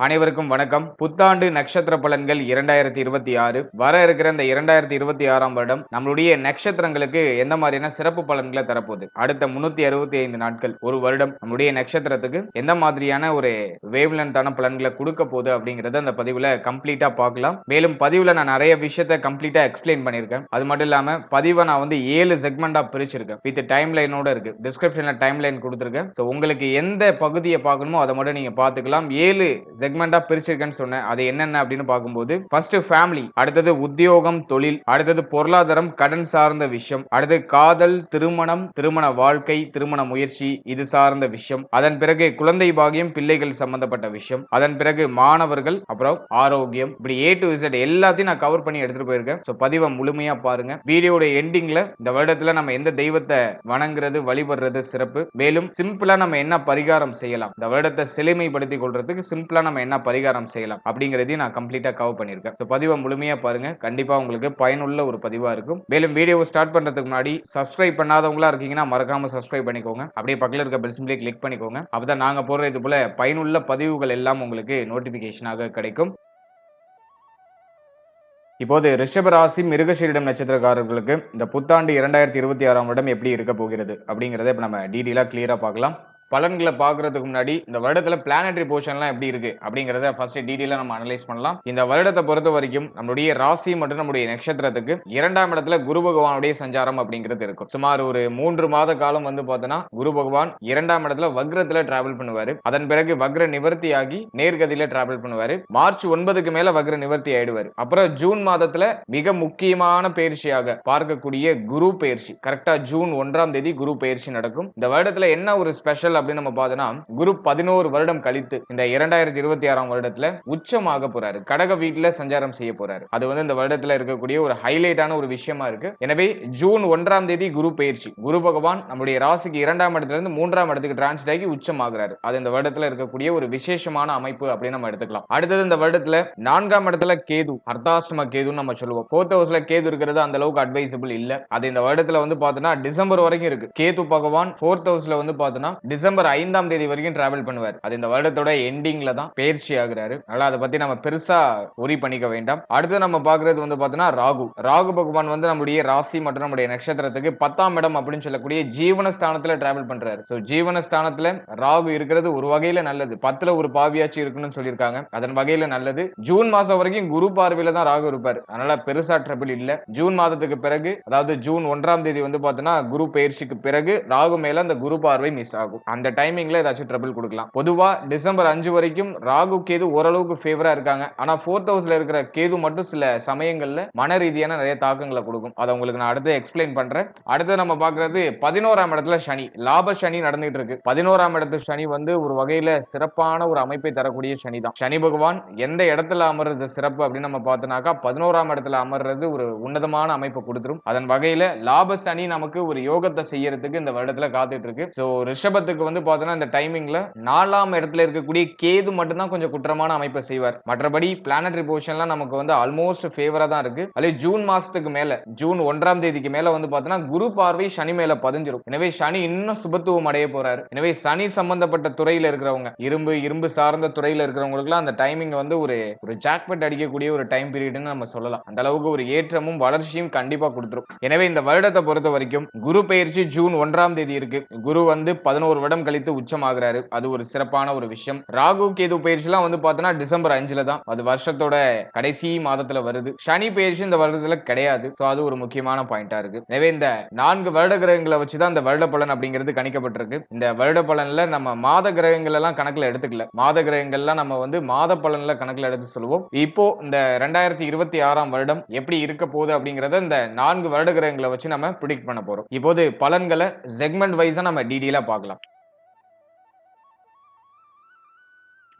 அனைவருக்கும் வணக்கம். புத்தாண்டு நட்சத்திர பலன்கள் 2026 வர இருக்கிற இந்த 2026ஆம் வருடம் நம்மளுடைய நட்சத்திரங்களுக்கு எந்த மாதிரியான சிறப்பு பலன்களை தரப்போகுது, அடுத்த 365 நாட்கள் ஒரு வருடம் நம்மளுடைய நட்சத்திரத்துக்கு எந்த மாதிரியான ஒரு வேவ் லென்த்தான பலன்களை கொடுக்க போகுது அப்படிங்கறத அந்த பதிவுல கம்ப்ளீட்டா பார்க்கலாம். மேலும் பதிவுல நான் நிறைய விஷயத்தை கம்ப்ளீட்டா எக்ஸ்பிளைன் பண்ணியிருக்கேன். அது மட்டும் இல்லாம பதிவை நான் வந்து 7 செக்மெண்டா பிரிச்சிருக்கேன். வித் டைம் லைனோட இருக்கு. டிஸ்கிரிப்ஷன்ல டைம் லைன் கொடுத்துருக்கேன். உங்களுக்கு எந்த பகுதியை பார்க்கணுமோ அதை மட்டும் நீங்க பார்த்துக்கலாம். 7 செக்மெண்டா பிரிச்சிருக்கேன்னு சொன்னேன். அது என்னென்ன அப்படின்னு பார்க்கும்போது ஃபர்ஸ்ட் ஃபேமிலி, அடுத்தது உத்தியோகம் தொழில், அடுத்தது பொருளாதாரம் கடன் சார்ந்த விஷயம், அடுத்து காதல் திருமணம் திருமண வாழ்க்கை திருமண முயற்சி இது சார்ந்த விஷயம், அதன் பிறகு குழந்தை பாகியம் பிள்ளைகள் சம்பந்தப்பட்ட விஷயம், அதன் பிறகு மாணவர்கள், அப்புறம் ஆரோக்கியம், இப்படி A to Z எல்லாத்தையும் நான் கவர் பண்ணி எடுத்துட்டு போயிருக்கேன். ஸோ பதிவை முழுமையா பாருங்க. வீடியோட எண்டிங்ல இந்த வருடத்துல நம்ம எந்த தெய்வத்தை வணங்குறது வழிபடுறது சிறப்பு, மேலும் சிம்பிளா நம்ம என்ன பரிகாரம் செய்யலாம், இந்த வருடத்தை செழுமைப்படுத்திக் கொள்றதுக்கு சிம்பிளா நம்ம என்ன பரிகாரம் செய்யலாம் அப்படிங்கறதையும் நான் கம்ப்ளீட்டா கவர் பண்ணியிருக்கேன். ஸோ பதிவை முழுமையா பாருங்க. கண்டிப்பா உங்களுக்கு பயனுள்ள ஒரு பதிவா இருக்கும். மேலும் வீடியோவை ஸ்டார்ட் பண்றதுக்கு முன்னாடி சப்ஸ்கிரைப் பண்ணாதவங்களா இருக்கீங்கன்னா மறக்காம சப்ஸ்கிரைப் பண்ணிக்கோங்க. அப்படியே பக்கத்துல இருக்க பெல் சிம்பிளை கிளிக் பண்ணிக்கோங்க. அப்பதான் நாங்க போடுற இது போல பயனுள்ள பதிவுகள் எல்லாம் உங்களுக்கு நோட்டிபிகேஷனாக கிடைக்கும். இப்போது ரிஷபராசி மிருகசீரிடம் நட்சத்திரக்காரர்களுக்கு இந்த புத்தாண்டு 2026ஆம் வருடம் எப்படி இருக்க போகிறது அப்படிங்கறத இப்ப நம்ம டீடைலா கிளியரா பார்க்கலாம். பலன்களை பார்க்கறதுக்கு முன்னாடி இந்த வருடத்துல பிளானட்டரி போர்ஷன்லாம் எப்படி இருக்கு அப்படிங்கறத ஃபர்ஸ்ட் டீடைலா நம்ம அனலைஸ் பண்ணலாம். இந்த வருடத்தை பொறுத்த வரைக்கும் நம்மளுடைய ராசி மற்றும் நம்முடைய நட்சத்திரத்துக்கு 2ஆம் இடத்துல குரு பகவானுடைய சஞ்சாரம் அப்படிங்கிறது இருக்கும். சுமார் ஒரு 3 மாத காலம் வந்து பார்த்தோன்னா குரு பகவான் 2ஆம் இடத்துல வக்ரத்துல டிராவல் பண்ணுவாரு. அதன் பிறகு வக்ர நிவர்த்தியாகி நேர்கதியில டிராவல் பண்ணுவாரு. மார்ச் 9க்கு மேல வக்ர நிவர்த்தி ஆயிடுவாரு. அப்புறம் ஜூன் மாதத்துல மிக முக்கியமான பயிற்சியாக பார்க்கக்கூடிய குரு பயிற்சி கரெக்டா ஜூன் 1ஆம் தேதி குரு பயிற்சி நடக்கும். இந்த வருடத்துல என்ன ஒரு ஸ்பெஷல் அப்படின்னு நம்ம பார்த்தோம்னா குரு 11 வருடம் கழித்து இந்த 2026ஆம் வருடத்துல உச்சமாக போறாரு. கடக வீட்டுல சஞ்சாரம் செய்ய போறாரு. அது வந்து இந்த வருடத்துல இருக்கக்கூடிய ஒரு ஹைலைட்டான ஒரு விஷயமா இருக்கு. எனவே ஜூன் 1ஆம் தேதி குரு பயிற்சி, குரு பகவான் நம்முடைய ராசிக்கு 2ஆம் இடத்துல இருந்து 3ஆம் இடத்துக்கு டிரான்ஸ்ட் ஆகி உச்சமாகிறாரு. அது இந்த வருடத்துல இருக்கக்கூடிய ஒரு விசேஷமான அமைப்பு அப்படின்னு நம்ம எடுத்துக்கலாம். அடுத்தது இந்த வருடத்துல 4ஆம் இடத்துல கேது, அர்த்தாஷ்டம கேதுன்னு நம்ம சொல்லுவோம். 4th ஹவுஸ்ல கேது இருக்கிறது அந்த அளவுக்கு அட்வைசபிள் இல்ல. அது இந்த வருடத்துல வந்து பார்த்தோம்னா டிசம்பர் வரைக்கும் இருக்கு. கேது பகவான் 4th ஹவுஸ்ல வந்து பார்த்தோம்னா டிசம்பர் 5ஆம் தேதி வரைக்கும் டிராவல் பண்ணுவார். அது இந்த வருடத்தோட எண்டிங்ல தான் பயிற்சி ஆகுறாரு. அதனால அதை பத்தி நம்ம பெருசா ஒரி பண்ணிக்க வேண்டாம். அடுத்து நம்ம பார்க்கிறது வந்து பார்த்தோம்னா ராகு பகவான் வந்து நம்முடைய ராசி மற்றும் நம்முடைய நட்சத்திரத்துக்கு 10ஆம் இடம் அப்படின்னு சொல்லக்கூடிய ஜீவனஸ்தானத்துல டிராவல் பண்றாரு. சோ ஜீவனஸ்தானத்துல ராகு இருக்கிறது ஒரு வகையில நல்லது. 10ல ஒரு பாவியாச்சு இருக்கணும்னு சொல்லியிருக்காங்க. அதன் வகையில நல்லது. ஜூன் மாசம் வரைக்கும் குரு பார்வையில தான் ராகு இருப்பார். அதனால பெருசா ட்ரபிள் இல்ல. ஜூன் மாதத்துக்கு பிறகு அதாவது ஜூன் 1ஆம் தேதி வந்து பார்த்தோம்னா குரு பயிற்சிக்கு பிறகு ராகு மேல அந்த குரு பார்வை மிஸ் ஆகும். அந்த டைமிங்ல ஏதாச்சும் ட்ரபிள் கொடுக்கலாம். பொதுவா டிசம்பர் 5 வரைக்கும் ராகு கேது ஓரளவுக்கு ஃபேவரா இருக்காங்க. ஆனா 4th ஹவுஸ்ல இருக்கிற கேது மட்டும் சில சமயங்கள்ல மன ரீதியான நிறைய தாக்கங்களை கொடுக்கும். அதை உங்களுக்கு நான் அடுத்து எக்ஸ்பிளைன் பண்றேன். அடுத்து நம்ம பார்க்கிறது 11ஆம் இடத்துல சனி, லாப சனி நடந்துட்டு இருக்கு. 11ஆம் இடத்து சனி வந்து ஒரு வகையில சிறப்பான ஒரு அமைப்பை தரக்கூடிய சனி தான். சனி பகவான் எந்த இடத்துல அமர்றது சிறப்பு அப்படின்னு நம்ம பார்த்தோம்னாக்கா 11ஆம் இடத்துல அமர்றது ஒரு உன்னதமான அமைப்பை கொடுத்துரும். அதன் வகையில லாப சனி நமக்கு ஒரு யோகத்தை செய்யறதுக்கு இந்த வருடத்துல காத்துட்டு இருக்கு. சோ ரிஷபத்துக்கு வந்து பார்த்தோம்னா இந்த டைமிங்ல 4ஆம் இடத்துல இருக்கக்கூடிய கேது மட்டும் தான் கொஞ்சம் குற்றமான அமைப்பை செய்வார். மற்றபடி பிளானட்டரி பொசிஷன்லாம் நமக்கு வந்து ஆல்மோஸ்ட் ஃபேவரா தான் இருக்கு. அதே ஜூன் மாசத்துக்கு மேல ஜூன் 1ஆம் தேதிக்கு மேல வந்து பார்த்தோம்னா குரு பார்வை சனி மேல பதிஞ்சிரும். எனவே சனி இன்னும் சுபத்துவம் அடைய போறாரு. எனவே சனி சம்பந்தப்பட்ட துறையில இருக்கிறவங்க, இரும்பு சார்ந்த துறையில இருக்கிறவங்களுக்கு அந்த டைமிங் வந்து ஒரு ஜாக்பெட் அடிக்கக்கூடிய ஒரு டைம் பீரியட்னு நம்ம சொல்லலாம். அந்த அளவுக்கு ஒரு ஏற்றமும் வளர்ச்சியும் கண்டிப்பா கொடுத்துரும். எனவே இந்த வருடத்தை பொறுத்த வரைக்கும் குரு பயிற்சி ஜூன் 1ஆம் தேதி இருக்கு. குரு வந்து 11 வருடம் கழித்து உச்சமாகிறாரு. அது ஒரு சிறப்பான ஒரு விஷயம். ராகு கேது பயிற்சிலாம் வந்து பார்த்தோம்னா டிசம்பர் 5ல தான். அது வருஷத்தோட கடைசி மாதத்துல வருது. சனி பயிற்சி இந்த வருடத்துல கிடையாது. அது ஒரு முக்கியமான பாயிண்டா இருக்கு. எனவே இந்த 4 வருட கிரகங்களை வச்சுதான் இந்த வருட பலன் அப்படிங்கிறது கணிக்கப்பட்டிருக்கு. இந்த வருட பலன்ல நம்ம மாத கிரகங்கள் எல்லாம் கணக்குல எடுத்துக்கல. மாத கிரகங்கள்லாம் நம்ம வந்து மாத பலன்ல கணக்குல எடுத்து சொல்லுவோம். இப்போ இந்த 2026ஆம் வருடம் எப்படி இருக்க போகுது அப்படிங்கறத இந்த 4 வருட கிரகங்களை வச்சு நம்ம பிரெடிக்ட் பண்ண போறோம். இப்போது பலன்களை செக்மெண்ட் வைஸா நம்ம டீடைலா பார்க்கலாம்.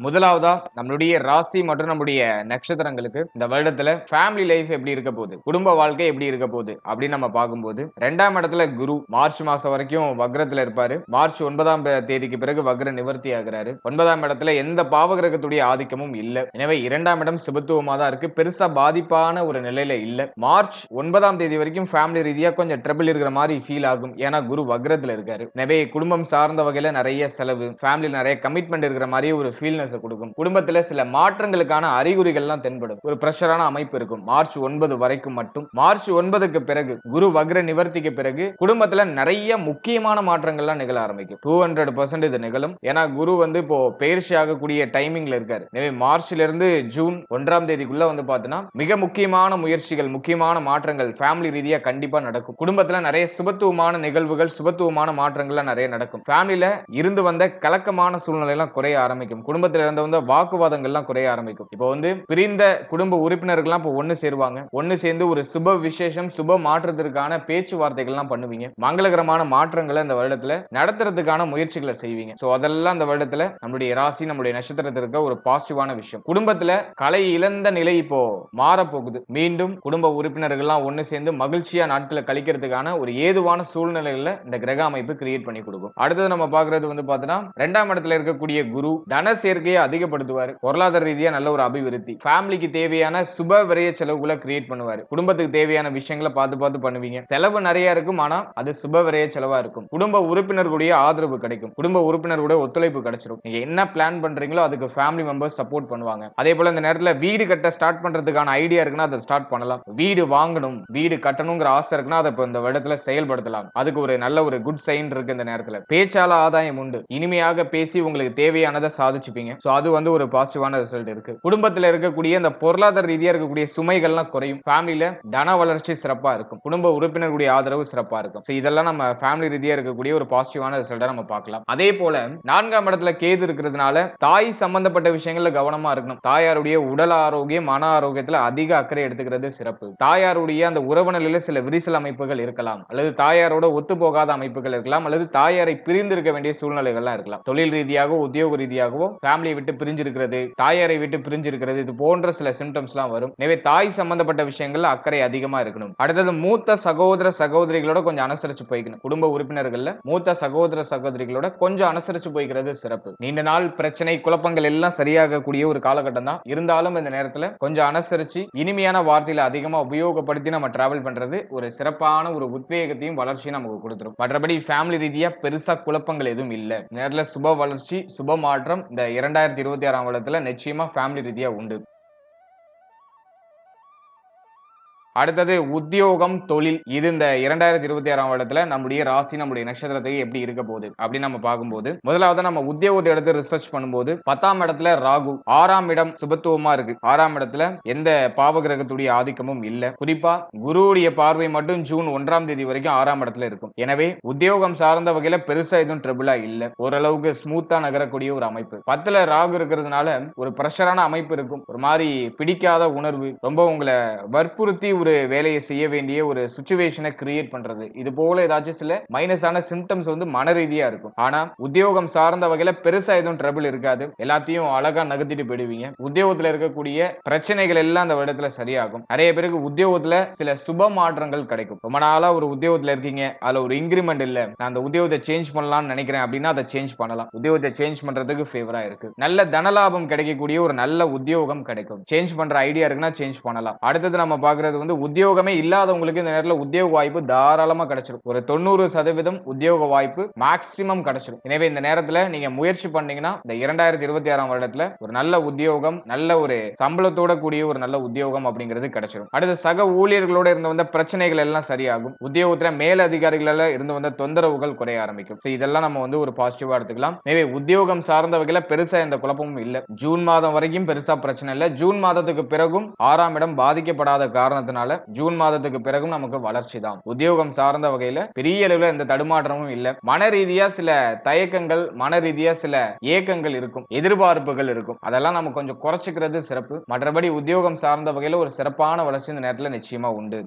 முதலாவதா நம்மளுடைய ராசி மற்றும் நம்முடைய நட்சத்திரங்களுக்கு இந்த வருடத்துல ஃபேமிலி லைஃப் எப்படி இருக்க போகுது, குடும்ப வாழ்க்கை எப்படி இருக்க போகுது அப்படின்னு நம்ம பார்க்கும்போது 2ஆம் இடத்துல குரு மார்ச் மாசம் வரைக்கும் வக்ரத்துல இருப்பாரு. மார்ச் 9ஆம் தேதிக்கு பிறகு வக்ர நிவர்த்தி ஆகிறாரு. 9ஆம் இடத்துல எந்த பாவகிரகத்துடைய ஆதிக்கமும் இல்ல. எனவே 2ஆம் இடம் சுபத்துவமா தான் இருக்கு. பெருசா பாதிப்பான ஒரு நிலையில இல்ல. மார்ச் 9ஆம் தேதி வரைக்கும் ஃபேமிலி ரீதியா கொஞ்சம் ட்ரபிள் இருக்கிற மாதிரி ஃபீல் ஆகும். ஏன்னா குரு வக்ரத்துல இருக்காரு. எனவே குடும்பம் சார்ந்த வகையில நிறைய செலவு, ஃபேமிலி நிறைய கமிட்மெண்ட் இருக்கிற மாதிரி ஒரு ஃபீல் ஹாப்பினஸ் கொடுக்கும். குடும்பத்துல சில மாற்றங்களுக்கான அறிகுறிகள்லாம் தென்படும். ஒரு பிரஷரான அமைப்பு இருக்கும். மார்ச் 9 வரைக்கும் மட்டும். மார்ச் 9க்கு பிறகு குரு வக்ர நிவர்த்திக்கு பிறகு குடும்பத்துல நிறைய முக்கியமான மாற்றங்கள்லாம் நிகழ ஆரம்பிக்கும். 200% இது நிகழும். ஏன்னா குரு வந்து இப்போ பெயர்ச்சி ஆகக்கூடிய டைமிங்ல இருக்காரு. எனவே மார்ச்ல இருந்து ஜூன் 1ஆம் தேதிக்குள்ள வந்து பாத்தீங்கன்னா மிக முக்கியமான முயற்சிகள், முக்கியமான மாற்றங்கள் ஃபேமிலி ரீதியா கண்டிப்பா நடக்கும். குடும்பத்துல நிறைய சுபத்துவமான நிகழ்வுகள், சுபத்துவமான மாற்றங்கள்லாம் நிறைய நடக்கும். ஃபேமிலில இருந்து வந்த கலக்கமான சூழ்நிலை எல்லாம் குறைய ஆரம்பிக்கும். குடும்பத்துல இருந்து வந்த வாக்குவாதங்கள்லாம் குறைய ஆரம்பிக்கும். இப்போ வந்து பிரிந்த குடும்ப உறுப்பினர்கள்லாம் இப்போ ஒன்னு சேருவாங்க. ஒன்னு சேர்ந்து ஒரு சுப விசேஷம், சுப மாற்றத்திற்கான பேச்சுவார்த்தைகள்லாம் பண்ணுவீங்க. மங்களகரமான மாற்றங்களை இந்த வருடத்துல நடத்துறதுக்கான முயற்சிகளை செய்வீங்க. சோ அதெல்லாம் இந்த வருடத்துல நம்முடைய ராசி, நம்முடைய நட்சத்திரத்திற்கு ஒரு பாசிட்டிவான விஷயம். குடும்பத்துல கலை இழந்த நிலை இப்போ மாற போகுது. மீண்டும் குடும்ப உறுப்பினர்கள்லாம் ஒன்னு சேர்ந்து மகிழ்ச்சியா நாட்களை கழிக்கிறதுக்கான ஒரு ஏதுவான சூழ்நிலைகளை இந்த கிரக அமைப்பு கிரியேட் பண்ணி கொடுக்கும். அடுத்தது நம்ம பாக்குறது வந்து பாத்தீங்கன்னா 2ஆம் இடத்துல இருக்கக்கூடிய குரு தன சேர்க்கையை அதிகப்படுத்துவார். பொருளாதார ரீதியா நல்ல ஒரு அபிவிருத்தி. ஃபேமிலிக்கு தேவையான சுப விரய செலவுகளை கிரியேட் பண்ணுவார். குடும்பத்துக்கு தேவையான விஷயங்களை பார்த்து பார்த்து பண்ணுவீங்க. செலவு நிறைய இருக்கும், ஆனா அது சுப விரய செலவா இருக்கும். குடும்ப உறுப்பினர்களுடைய ஆதரவு கிடைக்கும். குடும்ப உறுப்பினர்களுடைய ஒத்துழைப்பு கிடைச்சிடும். நீங்க என்ன பிளான் பண்றீங்களோ அதுக்கு ஃபேமிலி மெம்பர்ஸ் சப்போர்ட் பண்ணுவாங்க. அதே போல இந்த நேரத்துல வீடு கட்ட ஸ்டார்ட் பண்றதுக்கான ஐடியா இருக்குன்னா அதை ஸ்டார்ட் பண்ணலாம். வீடு வாங்கணும், வீடு கட்டணுங்கிற ஆசை இருக்குன்னா அதை இந்த இடத்துல செயல்படுத்தலாம். அதுக்கு ஒரு நல்ல ஒரு குட் சைன் இருக்கு. இந்த நேரத்துல பேச்சால ஆதாயம் உண்டு. இனிமையாக பேசி உங்களுக்கு தேவையானதை சாதிச்சுப்பீங்க. சோ அது வந்து ஒரு பாசிட்டிவான ரிசல்ட் இருக்கு. குடும்பத்துல இருக்கக்கூடிய இந்த பொருளாதார ரீதியா இருக்கக்கூடிய சுமைகள்லாம் குறையும். ஃபேமிலில தன வளர்ச்சி சிறப்பா இருக்கும். குடும்ப உறுப்பினர்களுடைய ஆதரவு சிறப்பா இருக்கும். இதெல்லாம் நம்ம ஃபேமிலி ரீதியா இருக்கக்கூடிய ஒரு பாசிட்டிவான ரிசல்ட்டை நம்ம பார்க்கலாம். அதே போல 4ஆம் இடத்துல கேது இருக்கிறதுனால தாய் சம்பந்தப்பட்ட விஷயங்கள்ல கவனமா இருக்கணும். தாயாருடைய உடல் ஆரோக்கியம், மன ஆரோக்கியத்துல அதிக அக்கறை எடுத்துக்கிறது சிறப்பு. தாயாருடைய அந்த உறவு நிலையில சில விரிசல் அமைப்புகள் இருக்கலாம், அல்லது தாயாரோட ஒத்து போகாத அமைப்புகள் இருக்கலாம், அல்லது தாயாரை பிரிந்து இருக்க வேண்டிய சூழ்நிலைகள்லாம் இருக்கலாம். தொழில் ரீதியாகவோ உத்தியோக ரீதியாகவோ ஃபேமிலியை விட்டு பிரிஞ்சிருக்கிறது, தாயாரை விட்டு பிரிஞ்சிருக்கிறது, இது போன்ற சில சிம்டம்ஸ்லாம் வரும். எனவே தாய் சம்பந்தப்பட்ட விஷயங்கள்ல அக்கறை அதிகமா இருக்கணும். அடுத்தது மூத்த சகோதர சகோதரிகளோட கொஞ்சம் அனுசரிச்சு போய்க்கணும். குடும்ப உறுப்பினர்கள்ல மூத்த சகோதர சகோதரிகளோட கொஞ்சம் அனுசரிச்சு போய்க்கிறது சிறப்பு. நீண்ட நாள் பிரச்சனை, குழப்பங்கள் எல்லாம் சரியாகக்கூடிய ஒரு காலகட்டம் தான். இருந்தாலும் இந்த நேரத்துல கொஞ்சம் அனுசரிச்சு இனிமையான வார்த்தையில அதிகமா உபயோகப்படுத்தி நம்ம டிராவல் பண்றது ஒரு சிறப்பான ஒரு உத்வேகத்தையும் வளர்ச்சியும் நமக்கு கொடுத்துரும். மற்றபடி ஃபேமிலி ரீதியா பெருசா குழப்பங்கள் எதுவும் இல்ல. நேரத்துல சுப வளர்ச்சி, சுப மாற்றம் இந்த 2026ஆம் வருடத்துல நிச்சயமா ஃபேமிலி ரீதியா உண்டு. அடுத்தது உத்தியோகம், தொழில். இது இந்த 2026ஆம் வருடத்துல நம்முடைய ராசி, நம்முடைய நட்சத்திரத்துக்கு எப்படி இருக்க போகுது அப்படின்னு நம்ம பார்க்கும்போது, முதலாவது நம்ம உத்தியோகத்தை எடுத்து ரிசர்ச் பண்ணும்போது 10ஆம் இடத்துல ராகு, 6ஆம் இடம் சுபத்துவமா இருக்கு. 6ஆம் இடத்துல எந்த பாவகிரகத்துடைய ஆதிக்கமும் இல்ல. குறிப்பா குருவுடைய பார்வை மட்டும் ஜூன் 1ஆம் தேதி வரைக்கும் 6ஆம் இடத்துல இருக்கும். எனவே உத்தியோகம் சார்ந்த வகையில பெருசா எதுவும் ட்ரபிளா இல்ல. ஓரளவுக்கு ஸ்மூத்தா நகரக்கூடிய ஒரு அமைப்பு. 10ல ராகு இருக்கிறதுனால ஒரு பிரஷரான அமைப்பு இருக்கும். ஒரு மாதிரி பிடிக்காத உணர்வு, ரொம்ப உங்களை வற்புறுத்தி ஒரு வேலையை செய்ய வேண்டிய ஒரு சிச்சுவேஷனை கிரியேட் பண்றது, இது போல ஏதாச்சும் சில மைனஸான சிம்டம்ஸ் வந்து மன ரீதியா இருக்கும். ஆனா உத்தியோகம் சார்ந்த வகையில பெருசா எதுவும் ட்ரபிள் இருக்காது. எல்லாத்தையும் அழகா நகர்த்திட்டு போயிடுவீங்க. உத்தியோகத்துல இருக்கக்கூடிய பிரச்சனைகள் எல்லாம் அந்த இடத்துல சரியாகும். நிறைய பேருக்கு உத்தியோகத்துல சில சுப மாற்றங்கள் கிடைக்கும். ரொம்ப நாளா ஒரு உத்தியோகத்துல இருக்கீங்க, அதுல ஒரு இன்கிரிமெண்ட் இல்ல, நான் அந்த உத்தியோகத்தை சேஞ்ச் பண்ணலாம்னு நினைக்கிறேன் அப்படின்னா அதை சேஞ்ச் பண்ணலாம். உத்தியோகத்தை சேஞ்ச் பண்றதுக்கு ஃபேவரா இருக்கு. நல்ல தனலாபம் கிடைக்கக்கூடிய ஒரு நல்ல உத்தியோகம் கிடைக்கும். சேஞ்ச் பண்ற ஐடியா இருக்குன்னா சேஞ்ச் பண்ணலாம். அடுத்தது நம்ம பாக்குறது வந்து உத்தியோகமே இல்லாதவங்களுக்கு இந்த நேரத்தில் உத்தியோக வாய்ப்பு தாராளமா கிடைச்சிடும். ஒரு 90% உத்தியோக வாய்ப்பு மேக்ஸிமம் கிடைச்சிடும். எனவே இந்த நேரத்தில் நீங்க முயற்சி பண்ணீங்கன்னா இந்த 2026ஆம் வருடத்துல ஒரு நல்ல உத்தியோகம், நல்ல ஒரு சம்பளத்தோட கூடிய ஒரு நல்ல உத்தியோகம் அப்படிங்கிறது கிடைச்சிடும். அடுத்து சக ஊழியர்களோட இருந்து வந்த பிரச்சனைகள் எல்லாம் சரியாகும். உத்தியோகத்துல மேல் அதிகாரிகளால இருந்து வந்த தொந்தரவுகள் குறைய ஆரம்பிக்கும். இதெல்லாம் நம்ம வந்து ஒரு பாசிட்டிவா எடுத்துக்கலாம். எனவே உத்தியோகம் சார்ந்த வகையில பெருசா எந்த குழப்பமும் இல்ல. ஜூன் மாதம் வரைக்கும் பெருசா பிரச்சனை இல்ல. ஜூன் மாதத்துக்கு பிறகும் 6ஆம் இடம் பாதிக்கப்படாத காரணத்தினால ஜூன் மாதத்துக்கு பிறகும் நமக்கு வளர்ச்சி தான். உத்தியோகம் சார்ந்த வகையில பெரிய அளவில் எந்த தடுமாற்றமும் இல்ல. மன ரீதியா சில தயக்கங்கள், மன ரீதியா சில ஏக்கங்கள் இருக்கும், எதிர்பார்ப்புகள் இருக்கும். அதெல்லாம் நம்ம கொஞ்சம் குறைச்சிக்கிறது சிறப்பு. மற்றபடி உத்தியோகம் சார்ந்த வகையில ஒரு சிறப்பான வளர்ச்சி இந்த நேரத்தில் நிச்சயமா உண்டு.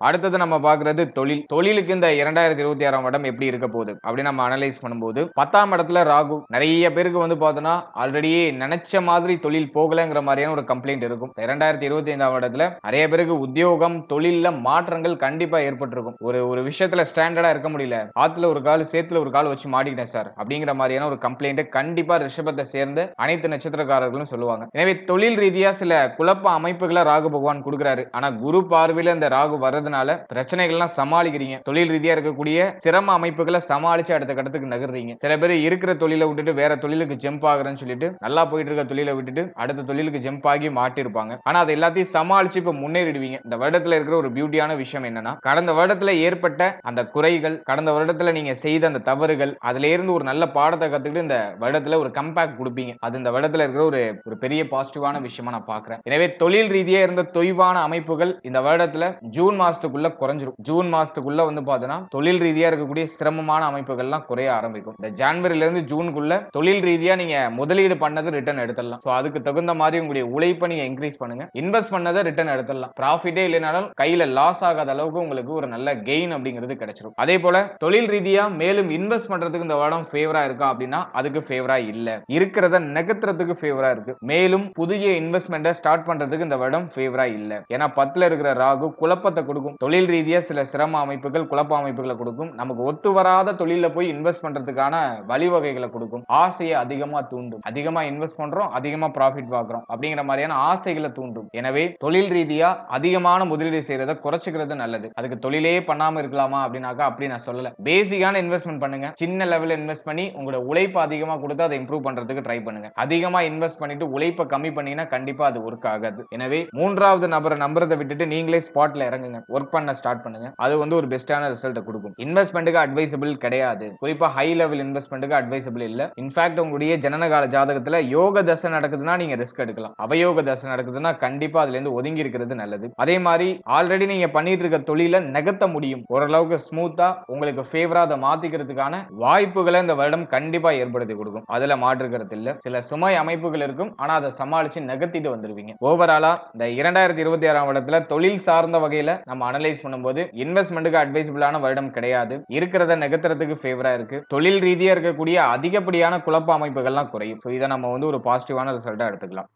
அடுத்தது நம்ம பாக்குறது தொழில். தொழிலுக்கு இந்த 2026ஆம் வருடம் எப்படி இருக்க போகுது அப்படின்னு நம்ம அனலைஸ் பண்ணும்போது 10ஆம் இடத்துல ராகு. நிறைய பேருக்கு வந்து பார்த்தோம்னா ஆல்ரெடியே நினைச்ச மாதிரி தொழில் போகலங்கிற மாதிரியான ஒரு கம்ப்ளைண்ட் இருக்கும். 2025ஆம் வருடத்துல நிறைய பேருக்கு உத்தியோகம், தொழில்ல மாற்றங்கள் கண்டிப்பா ஏற்பட்டிருக்கும். ஒரு விஷயத்துல ஸ்டாண்டர்டா இருக்க முடியல, ஆத்துல ஒரு கால் சேத்துல ஒரு கால் வச்சு மாட்டிக்கிட்டேன் சார் அப்படிங்கிற மாதிரியான ஒரு கம்ப்ளைண்ட் கண்டிப்பா ரிஷபத்தை சேர்ந்த அனைத்து நட்சத்திரக்காரர்களும் சொல்லுவாங்க. எனவே தொழில் ரீதியா சில குழப்ப அமைப்புகளை ராகு பகவான் கொடுக்கிறாரு. ஆனா குரு பார்வையில இந்த ராகு வர்றது பண்றதுனால பிரச்சனைகள்லாம் சமாளிக்கிறீங்க. தொழில் ரீதியா இருக்கக்கூடிய சிரம அமைப்புகளை சமாளிச்சு அடுத்த கட்டத்துக்கு நகர்றீங்க. சில பேர் இருக்கிற தொழிலை விட்டுட்டு வேற தொழிலுக்கு ஜம்ப் ஆகுறேன்னு சொல்லிட்டு நல்லா போயிட்டு இருக்க தொழிலை விட்டுட்டு அடுத்த தொழிலுக்கு ஜம்ப் ஆகி மாட்டிருப்பாங்க. ஆனா அது எல்லாத்தையும் சமாளிச்சு இப்ப முன்னேறிடுவீங்க. இந்த வருடத்துல இருக்கிற ஒரு பியூட்டியான விஷயம் என்னன்னா, கடந்த வருடத்துல ஏற்பட்ட அந்த குறைகள், கடந்த வருடத்துல நீங்க செய்த அந்த தவறுகள், அதுல இருந்து ஒரு நல்ல பாடத்தை கத்துக்கிட்டு இந்த வருடத்துல ஒரு கம்பேக் கொடுப்பீங்க. அது இந்த வருடத்துல இருக்கிற ஒரு பெரிய பாசிட்டிவான விஷயமா நான் பாக்குறேன். எனவே தொழில் ரீதியா இருந்த தொய்வான அமைப்புகள் இந்த வருடத்துல ஜூன் மாசத்துக்குள்ள குறைஞ்சிரும். ஜூன் மாசத்துக்குள்ள வந்து பாத்தீங்கன்னா தொழில் ரீதியா இருக்கக்கூடிய சிரமமான அமைப்புகள்லாம் குறைய ஆரம்பிக்கும். இந்த ஜனவரில இருந்து ஜூனுக்குள்ள தொழில் ரீதியா நீங்க முதலீடு பண்ணது ரிட்டர்ன் எடுத்துடலாம். அதுக்கு தகுந்த மாதிரி உங்களுடைய உழைப்பை நீங்க இன்க்ரீஸ் பண்ணுங்க. இன்வெஸ்ட் பண்ணதை ரிட்டர்ன் எடுத்துடலாம். ப்ராஃபிட்டே இல்லைனாலும் கையில லாஸ் ஆகாத அளவுக்கு உங்களுக்கு ஒரு நல்ல கெயின் அப்படிங்கிறது கிடைச்சிரும். அதே போல தொழில் ரீதியா மேலும் இன்வெஸ்ட் பண்றதுக்கு இந்த வருடம் ஃபேவரா இருக்கா அப்படின்னா அதுக்கு ஃபேவரா இல்ல. இருக்கிறத நகர்த்துறதுக்கு ஃபேவரா இருக்கு. மேலும் புதிய இன்வெஸ்ட்மெண்ட்டை ஸ்டார்ட் பண்றதுக்கு இந்த வருடம் ஃபேவரா இல்ல. ஏன்னா 10ல இருக்கிற ராகு குழப்பத்தை கொடுக்கும். தொழில் ரீதியா சில சிரம அமைப்புகள், குழப்ப அமைப்புகளை கொடுக்கும். நமக்கு ஒத்து வராத தொழில போய் இன்வெஸ்ட் பண்றதுக்கான வழிவகைகளை கொடுக்கும். ஆசையை அதிகமா தூண்டும். அதிகமா இன்வெஸ்ட் பண்றோம், அதிகமா ப்ராஃபிட் பார்க்கிறோம் அப்படிங்கிற மாதிரியான ஆசைகளை தூண்டும். எனவே தொழில் ரீதியா அதிகமான முதலீடு செய்யறத குறைச்சிக்கிறது நல்லது. அதுக்கு தொழிலே பண்ணாம இருக்கலாமா அப்படின்னாக்கா அப்படி நான் சொல்லல. பேசிக்கான இன்வெஸ்ட்மெண்ட் பண்ணுங்க. சின்ன லெவல்ல இன்வெஸ்ட் பண்ணி உங்களோட உழைப்பு அதிகமா கொடுத்து அதை இம்ப்ரூவ் பண்றதுக்கு ட்ரை பண்ணுங்க. அதிகமா இன்வெஸ்ட் பண்ணிட்டு உழைப்பை கம்மி பண்ணீங்கன்னா கண்டிப்பா அது ஒர்க் ஆகாது. எனவே மூன்றாவது நபரை நம்புறதை விட்டுட்டு நீங்களே ஸ்பாட்ல இறங்குங்க. ஒர்க் பண்ண ஸ்டார்ட் பண்ணுங்க. அது வந்து ஒரு பெஸ்டான ரிசல்ட் கொடுக்கும். இன்வெஸ்ட்மெண்ட்டுக்கு அட்வைசபிள் கிடையாது. குறிப்பா ஹை லெவல் இன்வெஸ்ட்மெண்ட்டுக்கு அட்வைசபிள் இல்ல. இன்ஃபேக்ட் உங்களுடைய ஜனனகால ஜாதகத்துல யோக தசை நடக்குதுன்னா நீங்க ரிஸ்க் எடுக்கலாம். அவயோக தசை நடக்குதுன்னா கண்டிப்பா அதுல இருந்து ஒதுங்கி இருக்கிறது நல்லது. அதே மாதிரி ஆல்ரெடி நீங்க பண்ணிட்டு இருக்க தொழில நகர்த்த முடியும். ஓரளவுக்கு ஸ்மூத்தா உங்களுக்கு ஃபேவரா அதை மாத்திக்கிறதுக்கான வாய்ப்புகளை இந்த வருடம் கண்டிப்பா ஏற்படுத்தி கொடுக்கும். அதுல மாற்றுக்கிறது இல்ல. சில சுமை அமைப்புகள் இருக்கும். ஆனா அதை சமாளிச்சு நகர்த்திட்டு வந்துருவீங்க. ஓவராலா இந்த 2026ஆம் வருடத்துல தொழில் சார்ந்த வகையில நம்ம அனலைஸ் பண்ணும்போது இன்வெஸ்ட்மெண்ட்டுக்கு அட்வைசபிளான வருடம் கிடையாது. இருக்கிறத நகர்த்துறதுக்கு ஃபேவரா இருக்கு. தொழில் ரீதியா இருக்கக்கூடிய அதிகப்படியான குழப்ப அமைப்புகள்லாம் குறையும். இதை நம்ம வந்து ஒரு பாசிட்டிவான ரிசல்ட்டா எடுத்துக்கலாம்.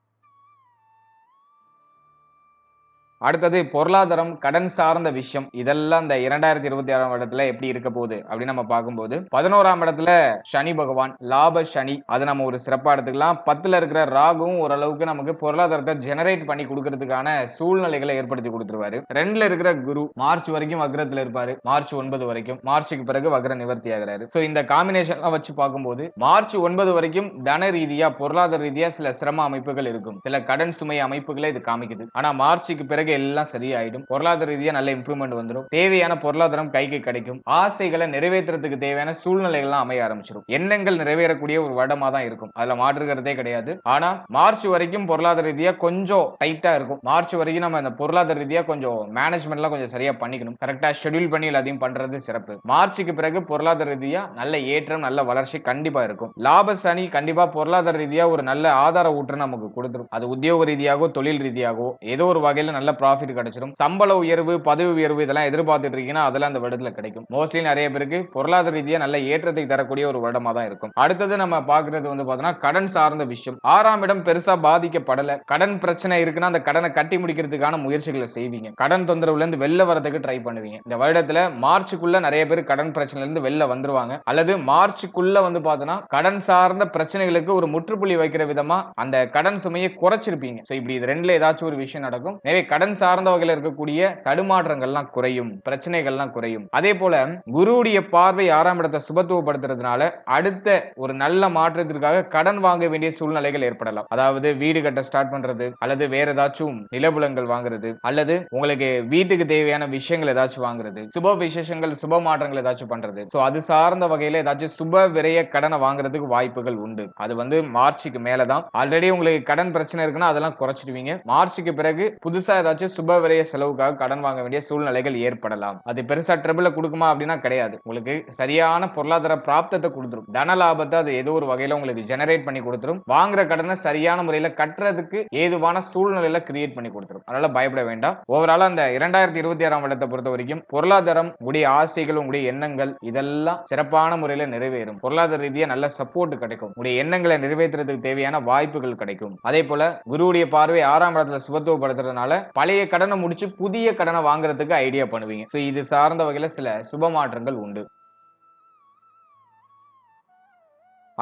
அடுத்தது பொருளாதாரம், கடன் சார்ந்த விஷயம். இதெல்லாம் இந்த 2026ஆம் வருடத்துல எப்படி இருக்க போகுது அப்படின்னு நம்ம பார்க்கும்போது 11ஆம் இடத்துல சனி பகவான், லாப சனி, அது நம்ம ஒரு சிறப்பா எடுத்துக்கலாம். 10ல இருக்கிற ராகுவும் ஓரளவுக்கு நமக்கு பொருளாதாரத்தை ஜெனரேட் பண்ணி கொடுக்கறதுக்கான சூழ்நிலைகளை ஏற்படுத்தி கொடுத்துருவாரு. 2ல இருக்கிற குரு மார்ச் வரைக்கும் வக்ரத்துல இருப்பாரு. மார்ச் 9 வரைக்கும். மார்ச்சுக்கு பிறகு வக்ர நிவர்த்தி ஆகிறாரு. இந்த காம்பினேஷன் வச்சு பார்க்கும்போது மார்ச் 9 வரைக்கும் தன ரீதியா, பொருளாதார ரீதியா சில சிரம அமைப்புகள் இருக்கும். சில கடன் சுமை அமைப்புகளை இது காமிக்குது. ஆனா மார்ச்சுக்கு பிறகு எல்லாம் சரியாயிடும். பொருளாதார ரீதியா நல்ல இம்ப்ரூவ்மெண்ட் வந்துடும். தேவையான பொருளாதாரம் கைக்கு கிடைக்கும். ஆசைகளை நிறைவேற்றுறதுக்கு தேவையான சூழ்நிலைகள் அமைய ஆரம்பிச்சிடும். எண்ணங்கள் நிறைவேறக்கூடிய ஒரு வருடமா தான் இருக்கும். அதுல மாற்றுகிறதே கிடையாது. ஆனா மார்ச் வரைக்கும் பொருளாதார ரீதியா கொஞ்சம் டைட்டா இருக்கும். மார்ச் வரைக்கும் நம்ம இந்த பொருளாதார ரீதியா கொஞ்சம் மேனேஜ்மெண்ட்லாம் கொஞ்சம் சரியா பண்ணிக்கணும். கரெக்டா ஷெட்யூல் பண்ணி எல்லாத்தையும் பண்றது சிறப்பு. மார்ச்சுக்கு பிறகு பொருளாதார ரீதியா நல்ல ஏற்றம், நல்ல வளர்ச்சி கண்டிப்பா இருக்கும். லாப சனி கண்டிப்பா பொருளாதார ரீதியா ஒரு நல்ல ஆதார ஊற்று நமக்கு கொடுத்துரும். அது உத்தியோக ரீதியாகவோ தொழில் ரீதியாகவோ ஏதோ ஒரு வகையில நல்ல ப்ராஃபிட் கிடைச்சிடும். சம்பள உயர்வு, பதவி உயர்வு இதெல்லாம் எதிர்பார்த்துட்டு இருக்கீங்கன்னா அதெல்லாம் அந்த வருடத்துல கிடைக்கும். மோஸ்ட்லி நிறைய பேருக்கு பொருளாதார ரீதியா நல்ல ஏற்றத்தை தரக்கூடிய ஒரு வருடமா தான் இருக்கும். அடுத்தது நம்ம பாக்குறது வந்து பாத்தீங்கன்னா கடன் சார்ந்த விஷயம். 6ஆம் இடம் பெருசா பாதிக்கப்படல. கடன் பிரச்சனை இருக்குன்னா அந்த கடனை கட்டி முடிக்கிறதுக்கான முயற்சிகளை செய்வீங்க. கடன் தொந்தரவுல இருந்து வெளில வரதுக்கு ட்ரை பண்ணுவீங்க. இந்த வருடத்துல மார்ச்சுக்குள்ள நிறைய பேர் கடன் பிரச்சனையில இருந்து வெளில வந்துருவாங்க. அல்லது மார்ச்சுக்குள்ள வந்து பாத்தீங்கன்னா கடன் சார்ந்த பிரச்சனைகளுக்கு ஒரு முற்றுப்புள்ளி வைக்கிற விதமா அந்த கடன் சுமையை குறைச்சிருப்பீங்க. இப்படி இது ரெண்டுல ஏதாச்சும் ஒரு விஷயம் நடக்கும். எனவே கடன் சார்ந்த வகையில் இருக்கக்கூடிய தடுமாற்றங்கள்லாம் குறையும், பிரச்சனைகள்லாம் குறையும். அதே போல குருவுடைய பார்வை 6ஆம் இடத்தை சுபத்துவப்படுத்துறதுனால அடுத்த ஒரு நல்ல மாற்றத்திற்காக கடன் வாங்க வேண்டிய சூழ்நிலைகள் ஏற்படலாம். அதாவது வீடு கட்ட ஸ்டார்ட் பண்றது, அல்லது வேற ஏதாச்சும் நிலபுலங்கள் வாங்குறது, அல்லது உங்களுக்கு வீட்டுக்கு தேவையான விஷயங்கள் ஏதாச்சும் வாங்குறது, சுப விசேஷங்கள், சுப மாற்றங்கள் ஏதாச்சும் பண்றது. அது சார்ந்த வகையில ஏதாச்சும் சுப விரைய கடனை வாங்குறதுக்கு வாய்ப்புகள் உண்டு. அது வந்து மார்ச்சுக்கு மேலதான். ஆல்ரெடி உங்களுக்கு கடன் பிரச்சனை இருக்குன்னா அதெல்லாம் குறைச்சிடுவீங்க. மார்ச்சுக்கு பிறகு புதுசா ஏதாச்சும் சுப விரைய செலவுக்காக கடன் வாங்க வேண்டிய சூழ்நிலைகள் ஏற்படலாம். அது பெருசா ட்ரபிள கொடுக்குமா அப்படின்னா கிடையாது. உங்களுக்கு சரியான பொருளாதார பிராப்தத்தை கொடுத்துரும். தன லாபத்தை அது ஏதோ ஒரு வகையில உங்களுக்கு ஜெனரேட் பண்ணி கொடுத்துரும். வாங்குற கடனை சரியான முறையில கட்டுறதுக்கு ஏதுவான சூழ்நிலையில கிரியேட் பண்ணி கொடுத்துரும். அதனால பயப்பட வேண்டாம். ஓவராலா அந்த 2026ஆம் வருடத்தை பொறுத்த வரைக்கும் பொருளாதாரம், உங்களுடைய ஆசைகள், உங்களுடைய எண்ணங்கள் இதெல்லாம் சிறப்பான முறையில நிறைவேறும். பொருளாதார ரீதியா நல்ல சப்போர்ட் கிடைக்கும். உங்களுடைய எண்ணங்களை நிறைவேற்றுறதுக்கு தேவையான வாய்ப்புகள் கிடைக்கும். அதே போல குருவுடைய பார்வை 6ஆம் இடத்துல சுபத்துவப்படுத்துறதுனால பழைய கடனை முடிச்சு புதிய கடனை வாங்குறதுக்கு ஐடியா பண்ணுவீங்க. இது சார்ந்த வகையில சில சுப மாற்றங்கள் உண்டு.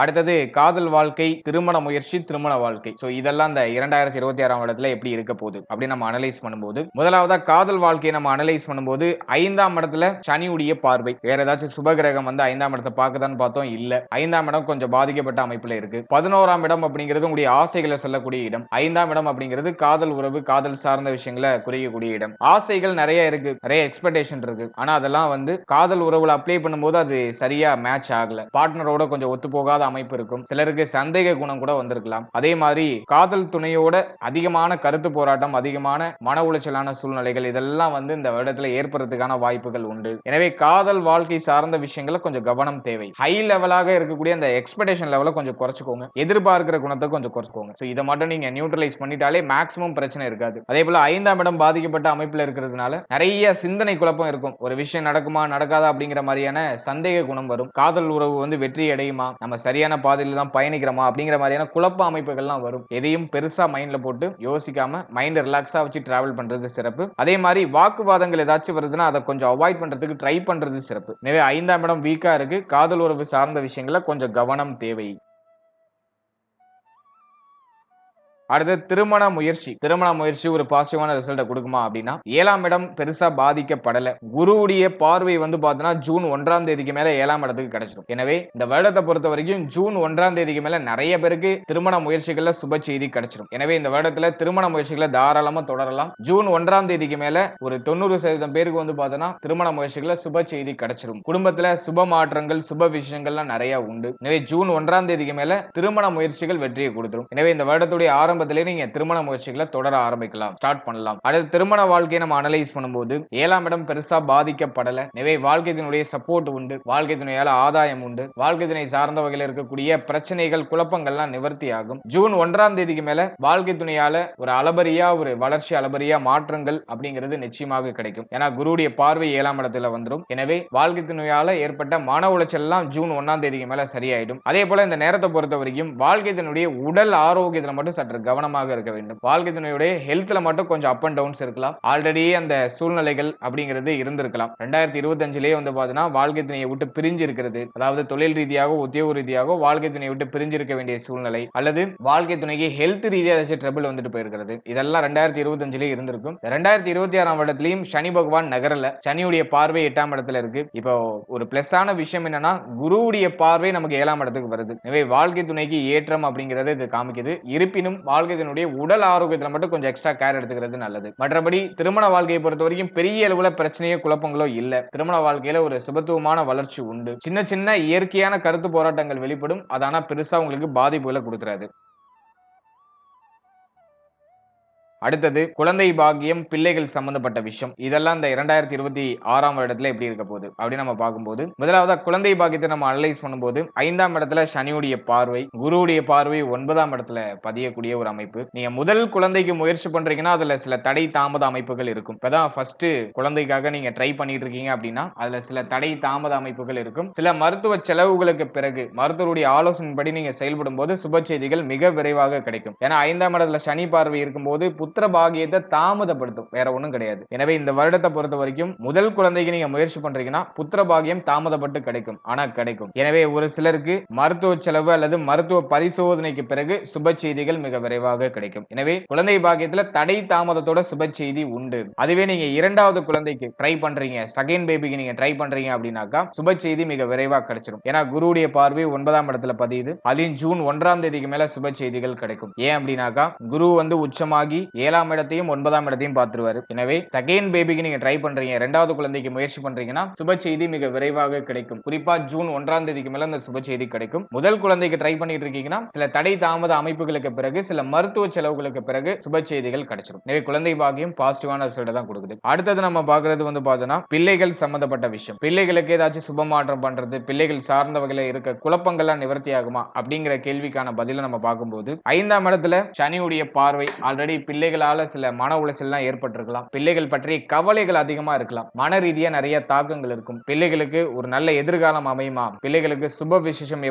அடுத்தது காதல் வாழ்க்கை, திருமண முயற்சி, திருமண வாழ்க்கை. சோ இதெல்லாம் இந்த 2026ஆம் வருடத்துல எப்படி இருக்க போகுது அப்படின்னு நம்ம அனலைஸ் பண்ணும்போது, முதலாவதா காதல் வாழ்க்கையை நம்ம அனலைஸ் பண்ணும்போது 5ஆம் இடத்துல சனியுடைய பார்வை. வேற ஏதாச்சும் சுபகிரகம் வந்து 5ஆம் இடத்தை பார்க்குதான்னு பார்த்தோம், இல்ல. 5ஆம் இடம் கொஞ்சம் பாதிக்கப்பட்ட அமைப்புல இருக்கு. 11ஆம் இடம் அப்படிங்கிறது உங்களுடைய ஆசைகளை சொல்லக்கூடிய இடம். 5ஆம் இடம் அப்படிங்கிறது காதல் உறவு, காதல் சார்ந்த விஷயங்களை குறிக்கக்கூடிய இடம். ஆசைகள் நிறைய இருக்கு, நிறைய எக்ஸ்பெக்டேஷன் இருக்கு. ஆனா அதெல்லாம் வந்து காதல் உறவுல அப்ளை பண்ணும்போது அது சரியா மேட்ச் ஆகல. பார்ட்னரோட கொஞ்சம் ஒத்து போகாத அமைப்பு இருக்கும். சிலருக்கு சந்தேக குணம் கூட வந்திருக்கலாம். அதே மாதிரி காதல் துணையோட அதிகமான கருத்து போராட்டம், அதிகமான மன உளைச்சலான சூழ்நிலைகள் இதெல்லாம் வந்து இந்த வருடத்துல ஏற்படுறதுக்கான வாய்ப்புகள் உண்டு. எனவே காதல் வாழ்க்கை சார்ந்த விஷயங்களை கொஞ்சம் கவனம் தேவை. ஹை லெவலாக இருக்கக்கூடிய அந்த எக்ஸ்பெக்டேஷன் லெவலை கொஞ்சம் குறைச்சுக்கோங்க. எதிர்பார்க்கிற குணத்தை கொஞ்சம் குறைச்சுக்கோங்க. இதை மட்டும் நீங்க நியூட்ரலைஸ் பண்ணிட்டாலே மேக்ஸிமம் பிரச்சனை இருக்காது. அதே போல 5ஆம் இடம் பாதிக்கப்பட்ட அமைப்புல இருக்கிறதுனால நிறைய சிந்தனை குழப்பம் இருக்கும். ஒரு விஷயம் நடக்குமா நடக்காதா அப்படிங்கிற மாதிரியான சந்தேக குணம் வரும். காதல் உறவு வந்து வெற்றி அடையுமா, நம்ம சரியான பாதையில தான் பயணிக்கிறோமா அப்படிங்கிற மாதிரியான குழப்ப அமைப்புகள்லாம் வரும். எதையும் பெருசா மைண்ட்ல போட்டு யோசிக்காம மைண்ட் ரிலாக்ஸா வச்சு டிராவல் பண்றது சிறப்பு. அதே மாதிரி வாக்குவாதங்கள் ஏதாச்சும் வருதுன்னா அதை கொஞ்சம் அவாய்ட் பண்றதுக்கு ட்ரை பண்றது சிறப்பு. எனவே 5ஆம் இடம் வீக்கா இருக்கு. காதல் உறவு சார்ந்த விஷயங்கள கொஞ்சம் கவனம் தேவை. அடுத்து திருமண முயற்சி. திருமண முயற்சி ஒரு பாசிட்டிவான ரிசல்ட்டை கொடுக்குமா அப்படின்னா 7ஆம் இடம் பெருசா பாதிக்கப்படல. குருவுடைய பார்வை வந்து பார்த்தீங்கன்னா ஜூன் 1ஆம் தேதிக்கு மேல 7ஆம் இடத்துக்கு கிடைச்சிடும். எனவே இந்த வருடத்தை பொறுத்த வரைக்கும் ஜூன் 1ஆம் தேதிக்கு மேல நிறைய பேருக்கு திருமண முயற்சிகள்ல சுப செய்தி கிடைச்சிடும். எனவே இந்த வருடத்துல திருமண முயற்சிகளை தாராளமா தொடரலாம். ஜூன் 1ஆம் தேதிக்கு மேல ஒரு 90% பேருக்கு வந்து பார்த்தீங்கன்னா திருமண முயற்சிகள்ல சுப செய்தி கிடைச்சிடும். குடும்பத்துல சுப மாற்றங்கள், சுப விஷயங்கள்லாம் நிறைய உண்டு. எனவே ஜூன் 1ஆம் தேதிக்கு மேல திருமண முயற்சிகள் வெற்றியை கொடுத்துரும். எனவே இந்த வருடத்துடைய ஆரம்பத்திலே நீங்க திருமண முயற்சிகளை தொடர ஆரம்பிக்கலாம், ஸ்டார்ட் பண்ணலாம். அடுத்து திருமண வாழ்க்கையை நம்ம அனலைஸ் பண்ணும்போது 7ஆம் இடம் பெருசா பாதிக்கப்படல. எனவே வாழ்க்கை துணையுடைய சப்போர்ட் உண்டு, வாழ்க்கை துணையால ஆதாயம் உண்டு, வாழ்க்கை துணை சார்ந்த வகையில் இருக்கக்கூடிய பிரச்சனைகள், குழப்பங்கள்லாம் நிவர்த்தி ஆகும். ஜூன் 1ஆம் தேதிக்கு மேல வாழ்க்கை துணையால ஒரு அளபரியா, ஒரு வளர்ச்சி அளபரியா மாற்றங்கள் அப்படிங்கிறது நிச்சயமாக கிடைக்கும். ஏன்னா குருவுடைய பார்வை 7ஆம் இடத்துல வந்துடும். எனவே வாழ்க்கை துணையால ஏற்பட்ட மன உளைச்சல் எல்லாம் ஜூன் 1ஆம் தேதிக்கு மேல சரியாயிடும். அதே போல இந்த நேரத்தை பொறுத்த வரைக்கும் வாழ்க்கை துணையுடைய உடல் ஆரோக்கியத்துல மட்டும் சற்று கவனமாக இருக்க வேண்டும். வாழ்க்கை துணையுடைய ஹெல்த்ல மட்டும் கொஞ்சம் அப் அண்ட் டவுன்ஸ் இருக்கலாம். ஆல்ரெடி அந்த சூழ்நிலைகள் அப்படிங்கிறது இருந்திருக்கலாம். 2025லயே வந்து பாத்தீங்கன்னா வாழ்க்கை துணையை விட்டு பிரிஞ்சு இருக்கிறது, அதாவது தொழில் ரீதியாக, உத்தியோக ரீதியாக வாழ்க்கை துணையை விட்டு பிரிஞ்சு இருக்க வேண்டிய சூழ்நிலை, அல்லது வாழ்க்கை துணைக்கு ஹெல்த் ரீதியாக ஏதாச்சும் ட்ரபிள் வந்துட்டு போயிருக்கிறது. இதெல்லாம் 2025லயே இருந்திருக்கும். 2026ஆம் வருடத்திலையும் சனி பகவான் நகரல. சனியுடைய பார்வை 8ஆம் இடத்துல இருக்கு. இப்போ ஒரு பிளஸ் ஆன விஷயம் என்னன்னா குருவுடைய பார்வை நமக்கு 7ஆம் இடத்துக்கு வருது. எனவே வாழ்க்கை துணைக்கு ஏற்றம் அப்படிங்கறது இது காமிக்குது. இருப்பினும் வாழ்க்கை துணையுடைய உடல் ஆரோக்கியத்துல மட்டும் கொஞ்சம் எக்ஸ்ட்ரா கேர் எடுத்துக்கிறது நல்லது. மற்றபடி திருமண வாழ்க்கையை பொறுத்த வரைக்கும் பெரிய அளவுல பிரச்சனையோ குழப்பங்களோ இல்ல. திருமண வாழ்க்கையில ஒரு சுபத்துவமான வளர்ச்சி உண்டு. சின்ன சின்ன இயற்கையான கருத்து போராட்டங்கள் வெளிப்படும். அதான பெருசா உங்களுக்கு பாதிப்புகளை கொடுக்கிறாரு. அடுத்தது குழந்தை பாக்கியம், பிள்ளைகள் சம்பந்தப்பட்ட விஷயம். இதெல்லாம் இந்த 2026ஆம் வருடத்துல எப்படி இருக்க போகுது அப்படின்னு நம்ம பார்க்கும்போது, முதலாவதா குழந்தை பாக்கியத்தை நம்ம அனலைஸ் பண்ணும்போது 5ஆம் இடத்துல சனியுடைய பார்வை, குருவுடைய பார்வை 9ஆம் இடத்துல பதியக்கூடிய ஒரு அமைப்பு. நீங்க முதல் குழந்தைக்கு முயற்சி பண்றீங்கன்னா அதுல சில தடை தாமத அமைப்புகள் இருக்கும். இப்பதான் ஃபர்ஸ்ட் குழந்தைக்காக நீங்க ட்ரை பண்ணிட்டு இருக்கீங்க அப்படின்னா அதுல சில தடை தாமத அமைப்புகள் இருக்கும். சில மருத்துவ செலவுகளுக்கு பிறகு மருத்துவருடைய ஆலோசனைப்படி நீங்க செயல்படும் போது சுப செய்திகள் மிக விரைவாக கிடைக்கும். ஏன்னா 5ஆம் இடத்துல சனி பார்வை இருக்கும்போது புத்திர பாகியத்தை தாமதப்படுத்தும், வேற ஒண்ணும் கிடையாது. எனவே இந்த வருடத்தை பொறுத்த வரைக்கும் முதல் குழந்தைக்கு நீங்க முயற்சி பண்றீங்கன்னா புத்திர பாகியம் தாமதப்பட்டு கிடைக்கும், ஆனா கிடைக்கும். எனவே ஒரு சிலருக்கு மருத்துவ செலவு அல்லது மருத்துவ பரிசோதனைக்கு பிறகு சுப செய்திகள் மிக விரைவாக கிடைக்கும். எனவே குழந்தை பாகியத்துல தடை தாமதத்தோட சுப செய்தி உண்டு. அதுவே நீங்க இரண்டாவது குழந்தைக்கு ட்ரை பண்றீங்க, செகண்ட் பேபிக்கு நீங்க ட்ரை பண்றீங்க அப்படின்னாக்கா சுப செய்தி மிக விரைவாக கிடைச்சிடும். ஏன்னா குருவுடைய பார்வை 9ஆம் இடத்துல பதியுது. அதுவும் ஜூன் 1ஆம் தேதிக்கு மேல சுப செய்திகள் கிடைக்கும். ஏன் அப்படின்னாக்கா குரு வந்து உச்சமாகி 7ஆம் இடத்தையும் 9ஆம் இடத்தையும் பார்த்துருவாரு. எனவே செகண்ட் பேபிக்கு நீங்க ட்ரை பண்றீங்க, இரண்டாவது குழந்தைக்கு முயற்சி பண்றீங்கன்னா சுப செய்தி மிக விரைவாக கிடைக்கும். குறிப்பா ஜூன் 1ஆம் தேதிக்கு மேல அந்த சுப செய்தி கிடைக்கும். முதல் குழந்தைக்கு ட்ரை பண்ணிட்டு இருக்கீங்கன்னா சில தடை தாமத அமைப்புகளுக்கு பிறகு, சில மருத்துவ செலவுகளுக்கு பிறகு சுப செய்திகள் கிடைச்சிடும். எனவே குழந்தை பாக்கியம் பாசிட்டிவான ரிசல்ட் தான் கொடுக்குது. அடுத்தது நம்ம பார்க்கிறது வந்து பார்த்தோம்னா பிள்ளைகள் சம்பந்தப்பட்ட விஷயம். பிள்ளைகளுக்கு ஏதாச்சும் சுப மாற்றம் பண்றது, பிள்ளைகள் சார்ந்த வகையில இருக்க குழப்பங்கள்லாம் நிவர்த்தி ஆகுமா அப்படிங்கிற கேள்விக்கான பதில நம்ம பார்க்கும்போது 5ஆம் இடத்துல சனியுடைய பார்வை, ஆல்ரெடி பிள்ளை பிள்ளைகளால சில மன உளைச்சல்லாம் ஏற்பட்டிருக்கலாம். பிள்ளைகள் பற்றிய கவலைகள் அதிகமா இருக்கலாம். மன ரீதியா நிறைய தாக்கங்கள் இருக்கும். பிள்ளைகளுக்கு ஒரு நல்ல எதிர்காலம் அமையுமா? பிள்ளைகளுக்கு சுப விசேஷம்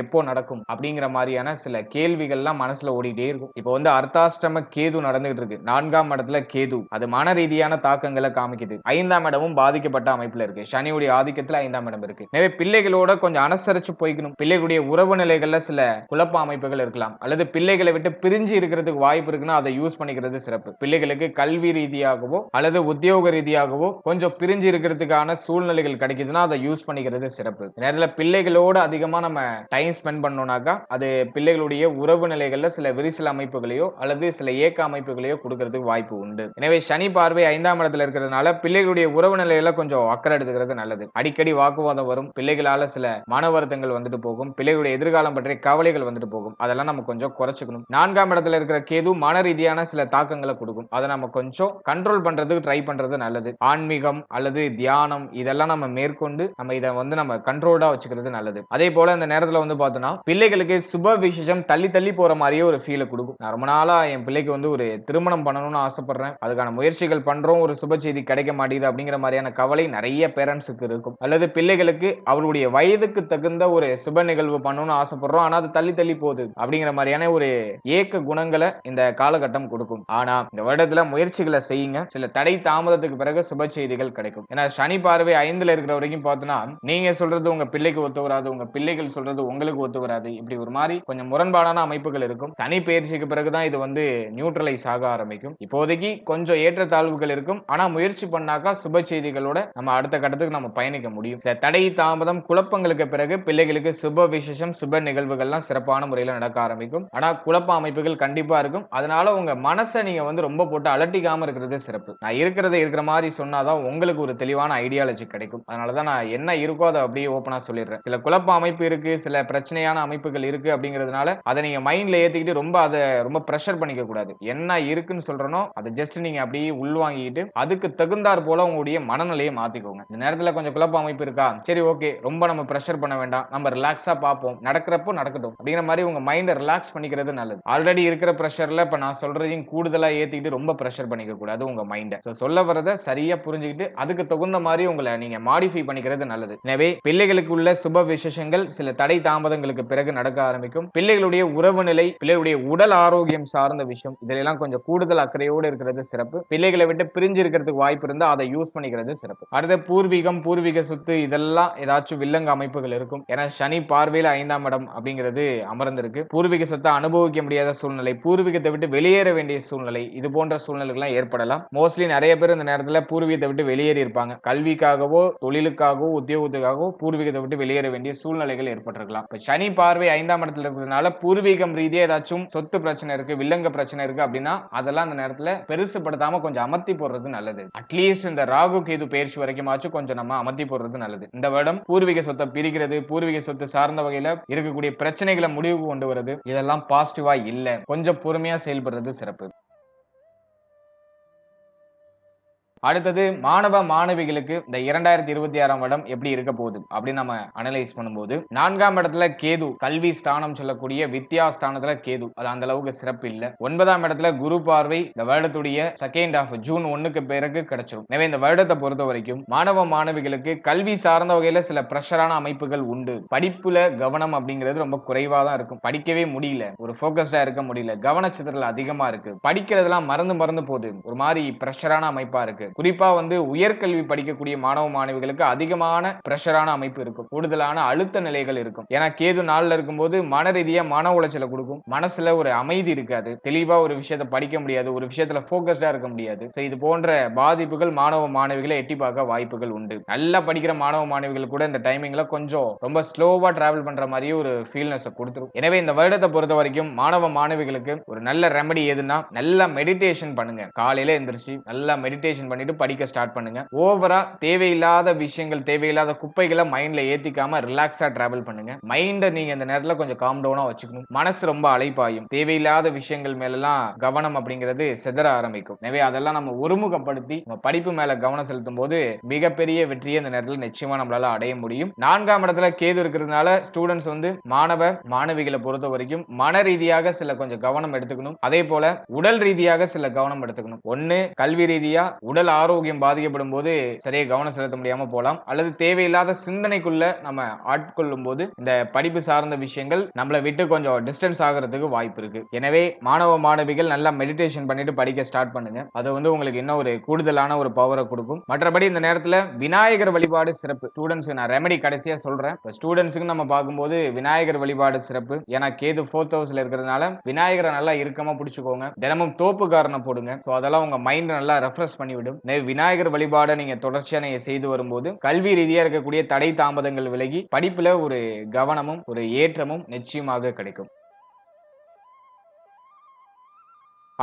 எப்போ நடக்கும்? அப்படிங்கிற மாதிரியான சில கேள்விகள்லாம் மனசுல ஓடிட்டே இருக்கும். இப்போ வந்து அர்த்தாஷ்டம கேது நடந்துகிட்டு இருக்கு. 4ஆம் இடத்துல கேது. அது மன ரீதியான தாக்கங்களை காமிக்குது. 5ஆம் இடமும் பாதிக்கப்பட்ட அமைப்புல இருக்கு. சனியுடைய ஆதிக்கத்துல 5ஆம் இடம் இருக்கு. எனவே பிள்ளைகளோட கொஞ்சம் அனுசரிச்சு போய்க்கணும். பிள்ளைகளுடைய உறவு நிலைகள்ல சில குழப்ப அமைப்புகள் இருக்கலாம். அல்லது பிள்ளைகளை விட்டு பிரிஞ்சு இருக்கிறதுக்கு வாய்ப்பு இருக்குன்னா அதை யூஸ் பண்ணிக்கிறது சிறப்பு. பிள்ளைகளுக்கு கல்வி ரீதியாகவோ அல்லது உத்தியோக ரீதியாகவோ கொஞ்சம் பிரிஞ்சு இருக்கிறதுக்கான சூழ்நிலைகள் கிடைக்குதுன்னா அதை யூஸ் பண்ணிக்கிறது சிறப்பு. நேரத்துல பிள்ளைகளோட அதிகமா நம்ம டைம் ஸ்பெண்ட் பண்ணோம்னாக்கா அது பிள்ளைகளுடைய உறவு நிலைகள்ல சில விரிசல் அமைப்புகளையோ அல்லது சில ஏக்க அமைப்புகளையோ கொடுக்கறதுக்கு வாய்ப்பு உண்டு. எனவே சனி பார்வை 5ஆம் இடத்துல இருக்கிறதுனால பிள்ளைகளுடைய உறவு நிலையில கொஞ்சம் அக்கறை எடுத்துக்கிறது நல்லது. அடிக்கடி வாக்குவாதம் வரும். பிள்ளைகளால சில மன வருத்தங்கள் வந்துட்டு போகும். பிள்ளைகளுடைய எதிர்காலம் பற்றிய கவலைகள் வந்துட்டு போகும். அதெல்லாம் நம்ம கொஞ்சம் குறைச்சுக்கணும். 4ஆம் இடத்துல இருக்கிற கேது மன ரீதியான சில தாக்கங்களை கொடுக்கும். அதை நம்ம கொஞ்சம் கண்ட்ரோல் பண்றதுக்கு ட்ரை பண்றது நல்லது. ஆன்மீகம் அல்லது தியானம் இதெல்லாம் நம்ம மேற்கொண்டு நம்ம இதை வந்து நம்ம கண்ட்ரோல்டா வச்சுக்கிறது நல்லது. அதே போல இந்த நேரத்துல வந்து பார்த்தோம்னா பிள்ளைகளுக்கு சுப விசேஷம் தள்ளி தள்ளி போற மாதிரியே ஒரு ஃபீலை கொடுக்கும். நான் ரொம்ப நாளா என் பிள்ளைக்கு வந்து ஒரு திருமணம் பண்ணணும்னு ஆசைப்படுறேன். அதுக்கான முயற்சிகள் பண்றோம். ஒரு சுப செய்தி கிடைக்க மாட்டேங்குது அப்படிங்கிற மாதிரியான கவலை நிறைய பேரண்ட்ஸுக்கு இருக்கும். அல்லது பிள்ளைகளுக்கு அவளுடைய வயதுக்கு தகுந்த ஒரு சுப நிகழ்வு பண்ணணும்னு ஆசைப்படுறோம். ஆனா அது தள்ளி தள்ளி போகுது அப்படிங்கிற மாதிரியான ஒரு ஏக்க குணங்களை இந்த காலகட்டம் கொடுக்கும். ஆனா இந்த வருடத்துல முயற்சிகளை செய்யுங்க. சில தடை தாமதத்துக்கு பிறகு சுப செய்திகள் கிடைக்கும். ஏன்னா சனி பார்வை 5ல இருக்கிற வரைக்கும் பார்த்தோம்னா நீங்க சொல்றது உங்க பிள்ளைக்கு ஒத்து வராது, உங்க பிள்ளைகள் சொல்றது உங்களுக்கு ஒத்து வராது. இப்படி ஒரு மாதிரி கொஞ்சம் முரண்பாடான அமைப்புகள் இருக்கும். சனி பயிற்சிக்கு பிறகுதான் இது வந்து நியூட்ரலைஸ் ஆக ஆரம்பிக்கும். இப்போதைக்கு கொஞ்சம் ஏற்றத்தாழ்வுகள் இருக்கும். ஆனா முயற்சி பண்ணாக்கா சுப செய்திகளோட நம்ம அடுத்த கட்டத்துக்கு நம்ம பயணிக்க முடியும். இந்த தடை தாமதம் குழப்பங்களுக்கு பிறகு பிள்ளைகளுக்கு சுப விசேஷம் சுப நிகழ்வுகள்லாம் சிறப்பான முறையில் நடக்க ஆரம்பிக்கும். ஆனா குழப்ப அமைப்புகள் கண்டிப்பா இருக்கும். அதனால உங்க மனசை நீங்க வந்து ரொம்ப போட்டு அலட்டிக்காம இருக்கிறது சிறப்பு. நான் இருக்கிறத இருக்கிற மாதிரி சொன்னாதான் உங்களுக்கு ஒரு தெளிவான ஐடியாலஜி கிடைக்கும். அதனாலதான் நான் என்ன இருக்கோ அதை அப்படியே ஓப்பனா சொல்லிடுறேன். சில குழப்ப அமைப்பு இருக்கு, சில பிரச்சனையான அமைப்புகள் இருக்கு அப்படிங்கிறதுனால அதை நீங்க மைண்ட்ல ஏத்திக்கிட்டு ரொம்ப பிரஷர் பண்ணிக்க கூடாது. என்ன இருக்குன்னு சொல்றனோ அதை ஜஸ்ட் நீங்க அப்படியே உள்வாங்கிட்டு அதுக்கு தகுந்தாற் போல உங்களுடைய மனநிலையை மாத்திக்கோங்க. இந்த நேரத்துல கொஞ்சம் குழப்ப அமைப்பு இருக்கா, சரி ஓகே, ரொம்ப நம்ம பிரஷர் பண்ண வேண்டாம், நம்ம ரிலாக்ஸா பார்ப்போம், நடக்கிறப்போ நடக்கட்டும் அப்படிங்கிற மாதிரி உங்க மைண்டை ரிலாக்ஸ் பண்ணிக்கிறது நல்லது. ஆல்ரெடி இருக்கிற பிரஷர்ல இப்ப நான் சொல்றதையும் கூடுதலா ஏத்திக்கிட்டு ரொம்ப பிரஷர் பண்ணிக்க கூடாது உங்க மைண்டை. சொல்ல வரதை சரியா புரிஞ்சுக்கிட்டு அதுக்கு தகுந்த மாதிரி உங்களை நீங்க மாடிஃபை பண்ணிக்கிறது நல்லது. எனவே பிள்ளைகளுக்கு உள்ள சுப விசேஷங்கள் சில தடை தாமதங்களுக்கு பிறகு நடக்க ஆரம்பிக்கும். பிள்ளைகளுடைய உறவு நிலை, பிள்ளைகளுடைய உடல் ஆரோக்கியம் சார்ந்த விஷயம் இதெல்லாம் கொஞ்சம் கூடுதல் அக்கறையோடு இருக்கிறது சிறப்பு. பிள்ளைகளை விட்டு பிரிஞ்சு இருக்கிறதுக்கு வாய்ப்பு இருந்தா அதை யூஸ் பண்ணிக்கிறது சிறப்பு. அடுத்த பூர்வீகம், பூர்வீக சொத்து இதெல்லாம் ஏதாச்சும் வில்லங்க அமைப்புகள் இருக்கும். ஏன்னா சனி பார்வையில 5ஆம் இடம் அப்படிங்கிறது அமர்ந்திருக்கு. பூர்வீக சொத்தை அனுபவிக்க முடியாத சூழ்நிலை, பூர்வீகத்தை விட்டு வெளியேற வேண்டிய சூழ்நிலை, இது போன்ற சூழ்நிலைகள் ஏற்படலாம். மோஸ்ட்லி நிறைய பேர் இந்த நேரத்துல பூர்வீகத்தை விட்டு வெளியேறி இருப்பாங்க. கல்விக்காகவோ தொழிலுக்காகவோ உத்தியோகத்துக்காகவோ பூர்வீகத்தை விட்டு வெளியேற வேண்டிய சூழ்நிலைகள் ஏற்பட்டிருக்கலாம். சனி பார்வை 5ஆம் இடத்துல இருக்கிறதுனால பூர்வீகம் ரீதியா ஏதாச்சும் சொத்து பிரச்சனை இருக்கு, வில்லங்க பிரச்சனை இருக்கு அப்படின்னா அதெல்லாம் அந்த நேரத்துல பெருசுப்படுத்தாம கொஞ்சம் அமர்த்தி போடுறது நல்லது. அட்லீஸ்ட் இந்த ராகு கேது பயிற்சி வரைக்குமாச்சும் கொஞ்சம் நம்ம அமர்த்தி போடுறது நல்லது. இந்த வருடம் பூர்வீக சொத்தை பிரிக்கிறது, பூர்வீக சொத்து சார்ந்த வகையில இருக்கக்கூடிய பிரச்சனைகளை முடிவுக்கு கொண்டு வருது, இதெல்லாம் பாசிட்டிவா இல்ல. கொஞ்சம் பொறுமையா செயல்படுறது சிறப்பு. அடுத்தது மாணவ மாணவிகளுக்கு இந்த 2026ஆம் வருடம் எப்படி இருக்க போகுது அப்படின்னு நம்ம அனலைஸ் பண்ணும்போது 4ஆம் இடத்துல கேது, கல்வி ஸ்தானம் சொல்லக்கூடிய வித்யா ஸ்தானத்துல கேது, அது அந்த அளவுக்கு சிறப்பு இல்ல. 9ஆம் இடத்துல குரு பார்வை இந்த வருடத்துடைய செகண்ட் ஹாஃப் ஜூன் 1க்கு பிறகு கிடைச்சிடும். எனவே இந்த வருடத்தை பொறுத்த வரைக்கும் மாணவ மாணவிகளுக்கு கல்வி சார்ந்த வகையில சில பிரஷரான அமைப்புகள் உண்டு. படிப்புல கவனம் அப்படிங்கிறது ரொம்ப குறைவா தான் இருக்கும். படிக்கவே முடியல, ஒரு போக்கஸ்டா இருக்க முடியல, கவனச்சிதறல் அதிகமா இருக்கு, படிக்கிறதெல்லாம் மறந்து போகுது, ஒரு மாதிரி பிரஷரான அமைப்பா இருக்கு. குறிப்பா வந்து உயர்கல்வி படிக்கக்கூடிய மாணவ மாணவிகளுக்கு அதிகமான பிரஷரான அமைப்பு இருக்கும், கூடுதலான அழுத்த நிலைகள் இருக்கும். ஏன்னா கேது நாள்ல இருக்கும்போது மன ரீதியா மன உளைச்சலை கொடுக்கும். மனசுல ஒரு அமைதி இருக்காது, தெளிவா ஒரு விஷயத்தை படிக்க முடியாது, ஒரு விஷயத்துல போக்கஸ்டா இருக்க முடியாது. இது போன்ற பாதிப்புகள் மாணவ மாணவிகளை எட்டி பார்க்க வாய்ப்புகள் உண்டு. நல்லா படிக்கிற மாணவ மாணவிகள் கூட இந்த டைமிங்ல கொஞ்சம் ரொம்ப ஸ்லோவா டிராவல் பண்ற மாதிரியே ஒரு ஃபீல்னஸ் கொடுத்துரும். எனவே இந்த வருடத்தை பொறுத்த வரைக்கும் மாணவ மாணவிகளுக்கு ஒரு நல்ல ரெமடி எதுன்னா நல்லா மெடிடேஷன் பண்ணுங்க. காலையில எந்திரிச்சு நல்லா மெடிடேஷன் பண்ணிட்டு படிக்க ஸ்டார்ட் பண்ணுங்க. ஓவரா தேவையில்லாத விஷயங்கள், தேவையில்லாத குப்பைகளை மைண்ட்ல ஏத்திக்காம ரிலாக்ஸா டிராவல் பண்ணுங்க. மைண்ட நீங்க இந்த நேரத்துல கொஞ்சம் காம் டவுனா வச்சுக்கணும். மனசு ரொம்ப அலைப்பாயும். தேவையில்லாத விஷயங்கள் மேலலாம் கவனம் அப்படிங்கிறது சிதற ஆரம்பிக்கும். எனவே அதெல்லாம் நம்ம ஒருமுகப்படுத்தி நம்ம படிப்பு மேல கவனம் செலுத்தும் போது மிகப்பெரிய வெற்றியை இந்த நேரத்தில் நிச்சயமா நம்மளால அடைய முடியும். 4ஆம் இடத்துல கேது இருக்கிறதுனால ஸ்டூடெண்ட்ஸ் வந்து மாணவிகளை பொறுத்த வரைக்கும் மன ரீதியாக சில கொஞ்சம் கவனம் எடுத்துக்கணும். அதே போல உடல் ரீதியாக சில கவனம் எடுத்துக்கணும். ஒன்னு கல்வி ரீதியா உடல் ஆரோக்கியம் பாதிக்கப்படும் போது சரியா கவனம் செலுத்த முடியாம போலாம். அல்லது தேவையில்லாத சிந்தனைக்குள்ள நம்ம ஆட்கொள்ளும் போது இந்த படிப்பு சார்ந்த விஷயங்கள் நம்மளை விட்டு கொஞ்சம் டிஸ்டன்ஸ் ஆகிறதுக்கு வாய்ப்பு இருக்கு. எனவே மாணவிகள் நல்லா மெடிடேஷன் பண்ணிட்டு படிக்க ஸ்டார்ட் பண்ணுங்க. அது வந்து உங்களுக்கு இன்னும் ஒரு கூடுதலான ஒரு பவரை கொடுக்கும். மற்றபடி இந்த நேரத்துல விநாயகர் வழிபாடு சிறப்பு. ஸ்டூடெண்ட்ஸ் நான் ரெமெடி கடைசியா சொல்றேன். ஸ்டூடெண்ட்ஸ்க்கு நம்ம பார்க்கும்போது விநாயகர் வழிபாடு சிறப்பு. ஏன்னா கேது 4th ஹவுஸ்ல இருக்கிறதுனால விநாயகரை நல்லா இறுக்கமா பிடிச்சுக்கோங்க. தினமும் தோப்புக்காரனை போடுங்க. அதெல்லாம் உங்க மைண்ட் நல்லா ரெஃப்ரெஷ் பண்ணிவிடும். விநாயகர் வழிபாடை நீங்க தொடர்ச்சியா நீங்க செய்து வரும்போது கல்வி ரீதியா இருக்கக்கூடிய தடை தாமதங்கள் விலகி படிப்புல ஒரு கவனமும் ஒரு ஏற்றமும் நிச்சயமாக கிடைக்கும்.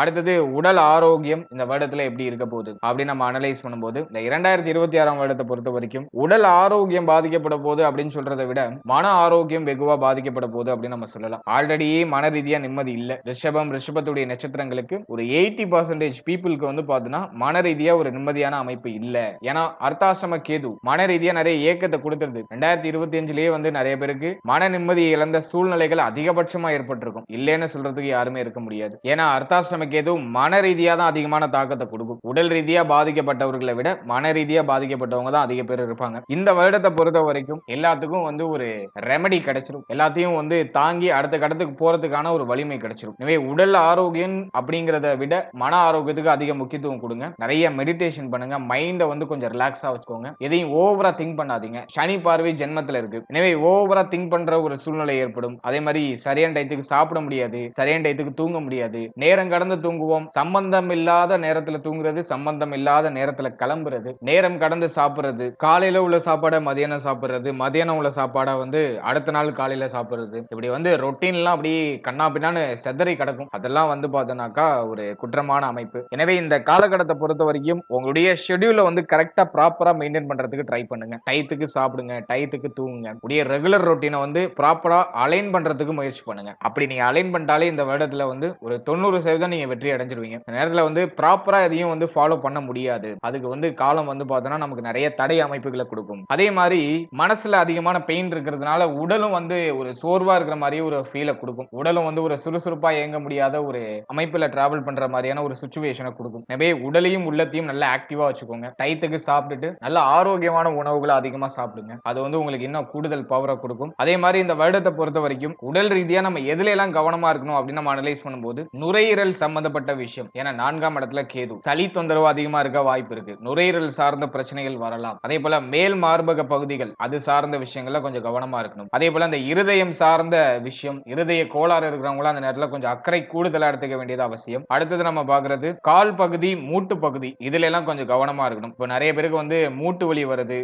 அடுத்தது உடல் ஆரோக்கியம் இந்த வருடத்துல எப்படி இருக்க போகுது அப்படின்னு நம்ம அனலைஸ் பண்ணும்போது இந்த 2026ஆம் வருடத்தை பொறுத்த வரைக்கும் உடல் ஆரோக்கியம் பாதிக்கப்பட போகுது அப்படின்னு சொல்றதை விட மன ஆரோக்கியம் வெகுவா பாதிக்கப்பட போகுது அப்படின்னு நம்ம சொல்லலாம். ஆல்ரெடி மன ரீதியா நிம்மதி இல்ல. ரிஷபத்துடைய நட்சத்திரங்களுக்கு ஒரு 80% பீப்புளுக்கு வந்து பாத்தீங்கன்னா மன ரீதியா ஒரு நிம்மதியான அமைப்பு இல்ல. ஏன்னா அர்த்தாசிரம கேது மன ரீதியா நிறைய ஏக்கத்தை கொடுத்துருது. 2025லயே வந்து நிறைய பேருக்கு மன நிம்மதியை இழந்த சூழ்நிலைகள் அதிகபட்சமா ஏற்பட்டிருக்கும். இல்லைன்னு சொல்றதுக்கு யாருமே இருக்க முடியாது. ஏன்னா அர்த்தாசிரம கேது மன ரீதியா தான் அதிகமான தாக்கத்தை கொடுக்கும். உடல் ரீதியா பாதிக்கப்பட்டவர்களை விட மன ரீதியா பாதிக்கப்பட்டவங்க தான் அதிக பேர் இருப்பாங்க. இந்த வருடத்தை பொறுத்த வரைக்கும் எல்லாத்துக்கும் வந்து ஒரு ரெமெடி கிடைச்சிரும். எல்லாத்தையும் வந்து தாங்கி அடுத்த கடத்துக்கு போறதுக்கான ஒரு வலிமை கிடைச்சிரும். எனவே உடல் ஆரோக்கியம் அப்படிங்கறத விட மன ஆரோக்கியத்துக்கு அதிக முக்கியத்துவம் கொடுங்க. நிறைய மெடிடேஷன் பண்ணுங்க. மைண்ட வந்து கொஞ்சம் ரிலாக்ஸா வச்சுக்கோங்க. எதையும் ஓவரா திங்க் பண்ணாதீங்க. சனி பார்வை ஜென்மத்துல இருக்கு. எனவே ஓவரா திங்க் பண்ற ஒரு சூழ்நிலை ஏற்படும். அதே மாதிரி சரியான டயத்துக்கு சாப்பிட முடியாது. சரியான டயத்துக்கு தூங்க முடியாது. நேரம் கடந்து தூங்குவோம். சம்பந்தம் இல்லாத நேரத்துல தூங்குறது, சம்பந்தம் இல்லாத நேரத்துல கிளம்புறது, நேரம் கடந்து சாப்பிடுறது, காலையில உள்ள சாப்பாடை மதியானம் சாப்பிடுறது, மதியானம் உள்ள சாப்பாடை வந்து அடுத்த நாள் காலையில சாப்பிடுறது, இப்படி வந்து ரொட்டீன்லாம் அப்படி கண்ணா பின்னான்னு செதறி கிடக்கும். அதெல்லாம் வந்து பார்த்தோம்னாக்கா ஒரு குற்றமான அமைப்பு. எனவே இந்த காலகட்டத்தை பொறுத்த வரைக்கும் உங்களுடைய ஷெட்யூலை வந்து கரெக்டா ப்ராப்பரா மெயின்டைன் பண்றதுக்கு ட்ரை பண்ணுங்க. டயத்துக்கு சாப்பிடுங்க, டயத்துக்கு தூங்குங்க. உடைய ரெகுலர் ரொட்டீனை வந்து ப்ராப்பரா அலைன் பண்றதுக்கு முயற்சி பண்ணுங்க. அப்படி நீங்க அலைன் பண்ணிட்டாலே இந்த வருடத்துல வந்து ஒரு 90% நீங்க வெற்றி அடைஞ்சிருவீங்க. இந்த நேரத்துல வந்து ப்ராப்பரா எதையும் வந்து ஃபாலோ பண்ண முடியாது. அதுக்கு வந்து காலம் வந்து பார்த்தோம்னா நமக்கு நிறைய தடை அமைப்புகளை கொடுக்கும். அதே மாதிரி மனசுல அதிகமான பெயின் இருக்கிறதுனால உடலும் வந்து ஒரு சோர்வா இருக்கிற மாதிரி ஒரு ஃபீலை கொடுக்கும். உடலும் வந்து ஒரு சுறுசுறுப்பா இயங்க முடியாத ஒரு அமைப்புல டிராவல் பண்ற மாதிரியான ஒரு சிச்சுவேஷனை கொடுக்கும். எனவே உடலையும் உள்ளத்தையும் நல்லா ஆக்டிவா வச்சுக்கோங்க. டயத்துக்கு சாப்பிட்டுட்டு நல்ல ஆரோக்கியமான உணவுகளை அதிகமா சாப்பிடுங்க. அது வந்து உங்களுக்கு இன்னும் கூடுதல் பவரை கொடுக்கும். அதே மாதிரி இந்த வருடத்தை பொறுத்த வரைக்கும் உடல் ரீதியா நம்ம எதுல எல்லாம் கவனமா இருக்கணும் அப்படின்னு நம்ம அனலைஸ் பண்ணும்போது நுரையீரல் சம்பந்தப்பட்ட விஷயம். ஏன்னா 4ஆம் இடத்துல கேது, சளி தொந்தரவு அதிகமா இருக்க வாய்ப்பு இருக்கு. நுரையீரல் சார்ந்த பிரச்சனைகள் வரலாம். அதே போல மேல் மார்பக பகுதிகள் அது சார்ந்த விஷயங்கள்ல கொஞ்சம் கவனமா இருக்கணும். அதே போல அந்த இருதயம் சார்ந்த விஷயம், இருதய கோளாறு இருக்கிறவங்க அந்த நேரத்துல கொஞ்சம் அக்கறை கூடுதலா எடுத்துக்க வேண்டியது அவசியம். அடுத்தது நம்ம பாக்குறது கால் பகுதி, மூட்டு பகுதி, இதுல எல்லாம் கொஞ்சம் கவனமா இருக்கணும். இப்போ நிறைய பேருக்கு வந்து மூட்டு வலி வருது,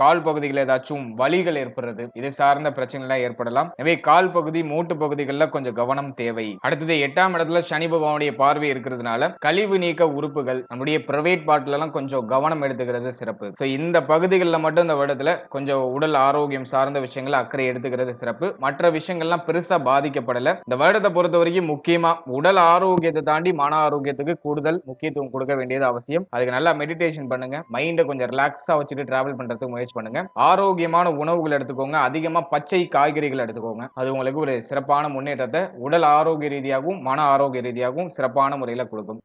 கால் பகுதியில் ஏதாச்சும் வலிகள் ஏற்படுறது, இது சார்ந்த பிரச்சனைகள் ஏற்படலாம். எனவே கால் பகுதி, மூட்டு பகுதிகளில் கொஞ்சம் கவனம் தேவை. அடுத்தது 8ஆம் இடத்துல சனி பகவானுடைய பார்வை இருக்கிறதுனால கழிவு நீக்க உறுப்புகள் நம்முடைய பிரைவேட் பார்ட்ல எல்லாம் கொஞ்சம் கவனம் எடுத்துக்கிறது சிறப்பு. இந்த பகுதிகளில் மட்டும் இந்த வருடத்துல கொஞ்சம் உடல் ஆரோக்கியம் சார்ந்த விஷயங்கள் அக்கறை எடுத்துக்கிறது சிறப்பு. மற்ற விஷயங்கள்லாம் பெருசா பாதிக்கப்படல. இந்த வருடத்தை பொறுத்த வரைக்கும் முக்கியமா உடல் ஆரோக்கியத்தை தாண்டி மன ஆரோக்கியத்துக்கு கூடுதல் முக்கியத்துவம் கொடுக்க வேண்டியது அவசியம். அதுக்கு நல்லா மெடிடேஷன் பண்ணுங்க. மைண்டை கொஞ்சம் ரிலாக்ஸா வச்சுட்டு டிராவல் பண்றதுக்கு முயற்சி பண்ணுங்க. ஆரோக்கியமான உணவுகள் எடுத்துக்கோங்க. அதிகமா பச்சை காய்கறிகள் எடுத்துக்கோங்க. அது உங்களுக்கு ஒரு சிறப்பான முன்னேற்றத்தை உடல் ஆரோக்கிய ரீதியாகவும் மன ஆரோக்கிய ரீதியாகவும் சிறப்பான முறையில் கொடுக்கும்.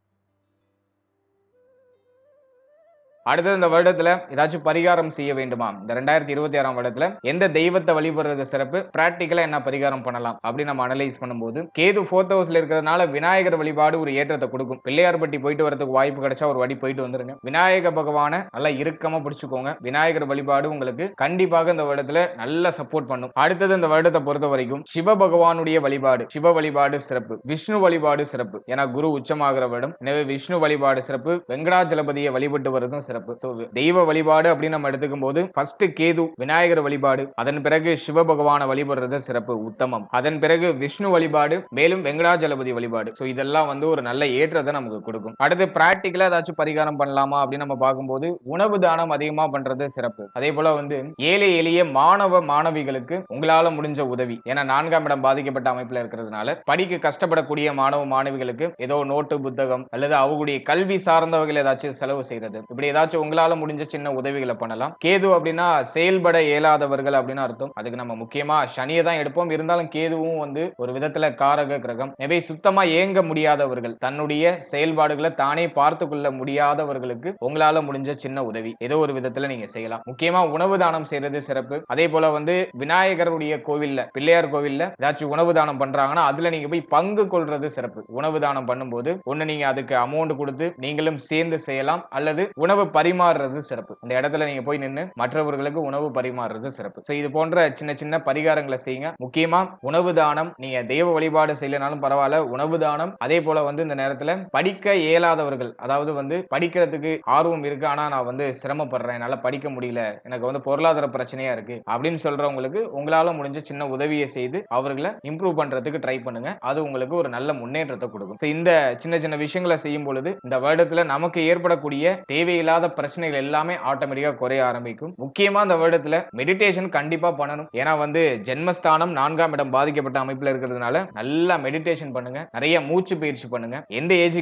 அடுத்தது இந்த வருடத்துல ஏதாச்சும் பரிகாரம் செய்ய வேண்டுமா? இந்த 2026ஆம் வருடத்துல எந்த தெய்வத்தை வழிபடுறது சிறப்பு, பிராக்டிக்கலா என்ன பரிகாரம் பண்ணலாம் அப்படின்னு நம்ம அனலைஸ் பண்ணும்போது கேது 4th ஹவுஸ்ல இருக்கிறதுனால விநாயகர் வழிபாடு ஒரு ஏற்றத்தை கொடுக்கும். பிள்ளையார்பட்டி போயிட்டு வரதுக்கு வாய்ப்பு கிடைச்சா ஒரு வாட்டி போயிட்டு வந்துருங்க. விநாயக பகவானை நல்லா இறுக்கமா பிடிச்சுக்கோங்க. விநாயகர் வழிபாடு உங்களுக்கு கண்டிப்பாக இந்த வருடத்துல நல்ல சப்போர்ட் பண்ணும். அடுத்தது இந்த வருடத்தை பொறுத்த வரைக்கும் சிவ பகவானுடைய வழிபாடு, சிவ வழிபாடு சிறப்பு, விஷ்ணு வழிபாடு சிறப்பு. ஏன்னா குரு உச்சமாகிற வருடம். எனவே விஷ்ணு வழிபாடு சிறப்பு, வெங்கடாஜலபதியை வழிபட்டு வருவதும் சிறப்பு. சிறப்பு. தெய்வ வழிபாடு அப்படின்னு நம்ம எடுத்துக்கும் போது ஃபர்ஸ்ட் கேது விநாயகர் வழிபாடு, அதன் பிறகு சிவபகவான வழிபடுறது சிறப்பு உத்தமம், அதன் பிறகு விஷ்ணு வழிபாடு, மேலும் வெங்கடாஜலபதி வழிபாடு. இதெல்லாம் வந்து ஒரு நல்ல ஏற்றத்தை நமக்கு கொடுக்கும். அடுத்து பிராக்டிக்கலா ஏதாச்சும் பரிகாரம் பண்ணலாமா அப்படின்னு நம்ம பார்க்கும்போது உணவு தானம் அதிகமா பண்றது சிறப்பு. அதே போல வந்து ஏழை எளிய மாணவ மாணவிகளுக்கு உங்களால முடிஞ்ச உதவி, ஏன்னா 4ஆம் இடம் பாதிக்கப்பட்ட அமைப்புல இருக்கிறதுனால படிக்க கஷ்டப்படக்கூடிய மாணவ மாணவிகளுக்கு ஏதோ நோட்டு புத்தகம் அல்லது அவங்களுடைய கல்வி சார்ந்தவர்கள் ஏதாச்சும் செலவு செய்யறது, இப்படி ஏதாச்சும் உங்களால முடிஞ்ச சின்ன உதவிகளை பண்ணலாம். கேது அப்படின்னா செயல்பட இயலாதவர்கள் அப்படின்னு அர்த்தம். அதுக்கு நம்ம முக்கியமா சனியை தான் எடுப்போம். இருந்தாலும் கேதுவும் வந்து ஒரு விதத்துல காரக கிரகம். எனவே சுத்தமா ஏங்க முடியாதவர்கள், தன்னுடைய செயல்பாடுகளை தானே பார்த்து கொள்ள முடியாதவர்களுக்கு உங்களால முடிஞ்ச சின்ன உதவி ஏதோ ஒரு விதத்துல நீங்க செய்யலாம். முக்கியமா உணவு தானம் செய்யறது சிறப்பு. அதே போல வந்து விநாயகருடைய கோவில்ல, பிள்ளையார் கோவில்ல ஏதாச்சும் உணவு தானம் பண்றாங்கன்னா அதுல நீங்க போய் பங்கு கொள்றது சிறப்பு. உணவு தானம் பண்ணும்போது ஒண்ணு நீங்க அதுக்கு அமௌண்ட் கொடுத்து நீங்களும் சேர்ந்து செய்யலாம், அல்லது உணவு பரிமாறுறது சிறப்பு. இந்த இடத்துல நீங்க போய் நின்று மற்றவர்களுக்கு உணவு பரிமாறுறது சிறப்பு. இது போன்ற சின்ன சின்ன பரிகாரங்களை செய்யுங்க. முக்கியமா உணவு தானம், நீங்க தெய்வ வழிபாடு செய்யலனாலும் பரவாயில்ல, உணவு தானம். அதே போல வந்து இந்த நேரத்துல படிக்க இயலாதவர்கள், அதாவது வந்து படிக்கிறதுக்கு ஆர்வம் இருக்கு ஆனா நான் வந்து சிரமப்படுறேன், என்னால படிக்க முடியல, எனக்கு வந்து பொருளாதார பிரச்சனையா இருக்கு அப்படின்னு சொல்றவங்களுக்கு உங்களால முடிஞ்ச சின்ன உதவியை செய்து அவர்களை இம்ப்ரூவ் பண்றதுக்கு ட்ரை பண்ணுங்க. அது உங்களுக்கு ஒரு நல்ல முன்னேற்றத்தை கொடுக்கும். இந்த சின்ன சின்ன விஷயங்களை செய்யும் பொழுது இந்த வருடத்துல நமக்கு ஏற்படக்கூடிய தேவையில்லாத பிரச்சனைகள் எல்லாமே ஆட்டோமேட்டிக்கா குறைய ஆரம்பிக்கும். முக்கியமா இந்த வருடத்துல மெடிடேஷன் கண்டிப்பா பண்ணணும். ஏன்னா வந்து ஜென்மஸ்தானம் 4ஆம் இடம் பாதிக்கப்பட்ட அமைப்புல இருக்கிறதுனால நல்லா மெடிடேஷன் பண்ணுங்க, நிறைய மூச்சு பயிற்சி பண்ணுங்க. எந்த ஏஜ்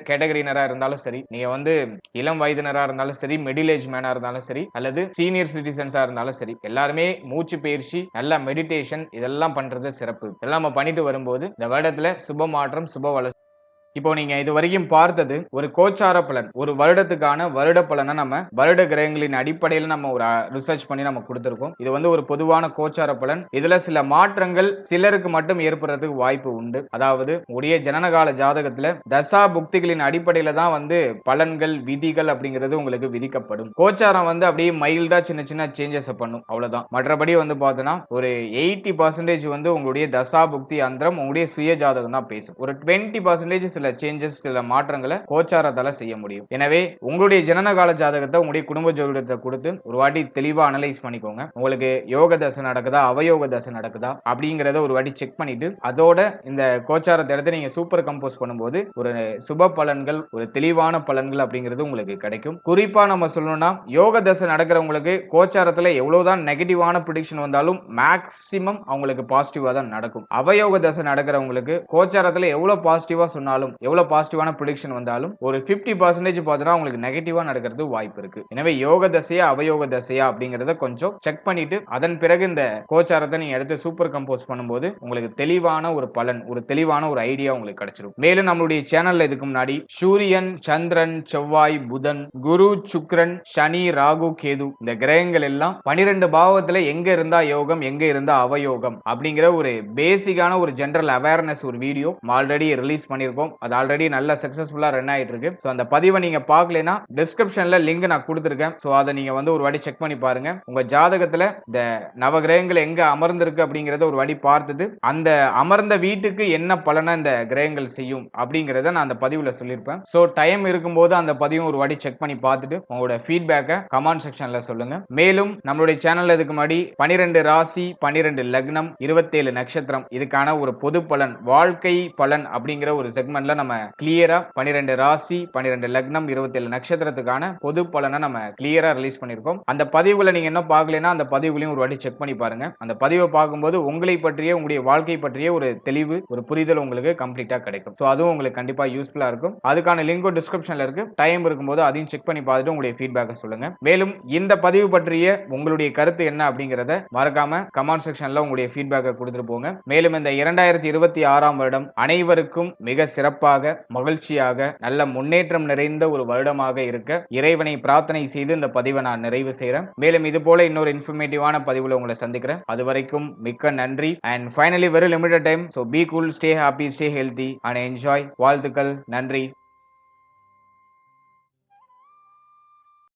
கேட்டகரினரா இருந்தாலும் சரி, நீங்க வந்து இளம் வயதினரா இருந்தாலும் சரி, மிடில் ஏஜ் மேனா இருந்தாலும் சரி, அல்லது சீனியர் சிட்டிசன்ஸா இருந்தாலும் சரி, எல்லாருமே மூச்சு பயிற்சி, நல்ல மெடிடேஷன் இதெல்லாம் பண்றது சிறப்பு. இதெல்லாம் நம்ம பண்ணிட்டு வரும்போது இந்த வருடத்துல சுப மாற்றம், சுப வளர்ச்சி. இப்போ நீங்க இது வரைக்கும் பார்த்தது ஒரு கோச்சார பலன், ஒரு வருடத்துக்கான வருட பலனை நம்ம வருட கிரகங்களின் அடிப்படையில் நம்ம ஒரு ரிசர்ச் பண்ணி நம்ம கொடுத்திருக்கோம். இது வந்து ஒரு பொதுவான கோச்சார பலன். இதுல சில மாற்றங்கள் சிலருக்கு மட்டும் ஏற்படுறதுக்கு வாய்ப்பு உண்டு. அதாவது உடைய ஜனனகால ஜாதகத்துல தசா புக்திகளின் அடிப்படையில தான் வந்து பலன்கள் விதிகள் அப்படிங்கிறது உங்களுக்கு விதிக்கப்படும். கோச்சாரம் வந்து அப்படியே மைல்டா சின்ன சின்ன சேஞ்சஸ் பண்ணும், அவ்வளவுதான். மற்றபடி வந்து பார்த்தோன்னா ஒரு 80% வந்து உங்களுடைய தசா புக்தி அந்தரம் உங்களுடைய சுய ஜாதகம் தான் பேசும். ஒரு 20% சில சேஞ்சஸ், சில மாற்றங்களை கோச்சாரத்தால செய்ய முடியும். எனவே உங்களுடைய ஜனனகால ஜாதகத்தை உங்களுடைய குடும்ப ஜோதிடத்தை கொடுத்து ஒரு வாட்டி தெளிவா அனலைஸ் பண்ணிக்கோங்க. உங்களுக்கு யோக தசை நடக்குதா, அவயோக தசை நடக்குதா அப்படிங்கறத ஒரு வாட்டி செக் பண்ணிட்டு அதோட இந்த கோச்சாரத்தை எடுத்து நீங்க சூப்பர் கம்போஸ் பண்ணும்போது ஒரு சுப பலன்கள், ஒரு தெளிவான பலன்கள் அப்படிங்கிறது உங்களுக்கு கிடைக்கும். குறிப்பா நம்ம சொல்லணும்னா யோக தசை நடக்கிறவங்களுக்கு கோச்சாரத்துல எவ்வளவுதான் நெகட்டிவான ப்ரெடிக்ஷன் வந்தாலும் மேக்சிமம் அவங்களுக்கு பாசிட்டிவா தான் நடக்கும். அவயோக தசை நடக்கிறவங்களுக்கு கோச்சாரத்துல எவ்வளவு பாசிட்டிவா சொன்னாலும், எவ்வளவு பாசிட்டிவான ப்ரெடிக்ஷன் வந்தாலும் ஒரு 50% பார்த்தா உங்களுக்கு நெகட்டிவா நடக்கிறது வாய்ப்பு இருக்கு. எனவே யோக தசையா அவயோக தசையா அப்படிங்கறத கொஞ்சம் செக் பண்ணிட்டு அதன் பிறகு இந்த கோச்சாரத்தை நீங்க எடுத்து சூப்பர் கம்போஸ் பண்ணும்போது உங்களுக்கு தெளிவான ஒரு பலன், ஒரு தெளிவான ஒரு ஐடியா உங்களுக்கு கிடைச்சிடும். மேலும் நம்மளுடைய சேனல்ல இதுக்கு முன்னாடி சூரியன், சந்திரன், செவ்வாய், புதன், குரு, சுக்கிரன், சனி, ராகு, கேது இந்த கிரகங்கள் எல்லாம் 12 பாவத்துல எங்க இருந்தா யோகம், எங்க இருந்தா அவயோகம் அப்படிங்கிற ஒரு பேசிக்கான ஒரு ஜெனரல் அவேர்னஸ் ஒரு வீடியோ ஆல்ரெடி ரிலீஸ் பண்ணிருக்கோம். அது ஆல்ரெடி நல்ல சக்சஸ்ஃபுல்லா ரன் ஆயிட்டு இருக்கு. சோ அந்த பதிவை நீங்க பார்க்கலைனா டிஸ்கிரிப்ஷன்ல லிங்க் நான் கொடுத்திருக்கேன். சோ அதை நீங்க வந்து ஒரு வாட்டி செக் பண்ணி பாருங்க. உங்க ஜாதகத்துல இந்த நவகிரகங்கள் எங்க அமர்ந்திருக்கு அப்படிங்கறத ஒரு வாட்டி பார்த்துட்டு அந்த அமர்ந்த வீட்டுக்கு என்ன பலனை இந்த கிரகங்கள் செய்யும் அப்படிங்கறத நான் அந்த பதிவுல சொல்லியிருப்பேன். சோ டைம் இருக்கும்போது அந்த பதிவும் ஒரு வாட்டி செக் பண்ணி பார்த்துட்டு உங்களோட ஃபீட்பேக்கை கமெண்ட் செக்ஷன்ல சொல்லுங்க. மேலும் நம்மளுடைய சேனல்ல இதுக்கு முன்னாடி 12 ராசி, 12 லக்னம், 27 நட்சத்திரம் இதுக்கான ஒரு பொது பலன், வாழ்க்கை பலன் அப்படிங்கிற ஒரு செக்மெண்ட்ல நம்ம கிளியரா 12 ராசி, 12 லக்னம், 27 நட்சத்திரத்துக்கான பொது பலனை நம்ம கிளியரா ரிலீஸ் பண்ணிருக்கோம். அந்த பதிவுகளை நீங்க என்ன பார்க்கலனா அந்த பதிவுகளையும் ஒரு வாட்டி செக் பண்ணி பாருங்க. அந்த பதிவை பார்க்கும்போது உங்களை பற்றிய, உங்களுடைய வாழ்க்கை பற்றிய ஒரு தெளிவு, ஒரு புரிதல் உங்களுக்கு கம்ப்ளீட்டா கிடைக்கும். சோ அதுவும் உங்களுக்கு கண்டிப்பா யூஸ்ஃபுல்லா இருக்கும். அதுக்கான லிங்க் டிஸ்கிரிப்ஷன்ல இருக்கு. டைம் இருக்கும்போது அதையும் செக் பண்ணி பார்த்துட்டு உங்களுடைய ஃபீட்பேக்கை சொல்லுங்க. மேலும் இந்த பதிவு பற்றிய உங்களுடைய கருத்து என்ன அப்படிங்கறத மறக்காம கமெண்ட் செக்ஷன்ல உங்களுடைய ஃபீட்பேக்கை கொடுத்துட்டு போங்க. மேலும் இந்த 2026ஆம் வருடம் அனைவருக்கும் மிக சிறப்பாக, மகிழ்ச்சியாக, நல்ல முன்னேற்றம் நிறைந்த ஒரு வருடமாக இருக்க இறைவனை பிரார்த்தனை செய்து இந்த பதிவை நான் நிறைவு செய்றேன். மேலும் இது போல இன்னொரு இன்ஃபர்மேட்டிவான பதிவுல உங்களை சந்திக்கிறேன். அது வரைக்கும் மிக்க நன்றி. And finally very limited time. So be cool, stay happy, stay healthy and enjoy. வாழ்த்துக்கள். நன்றி.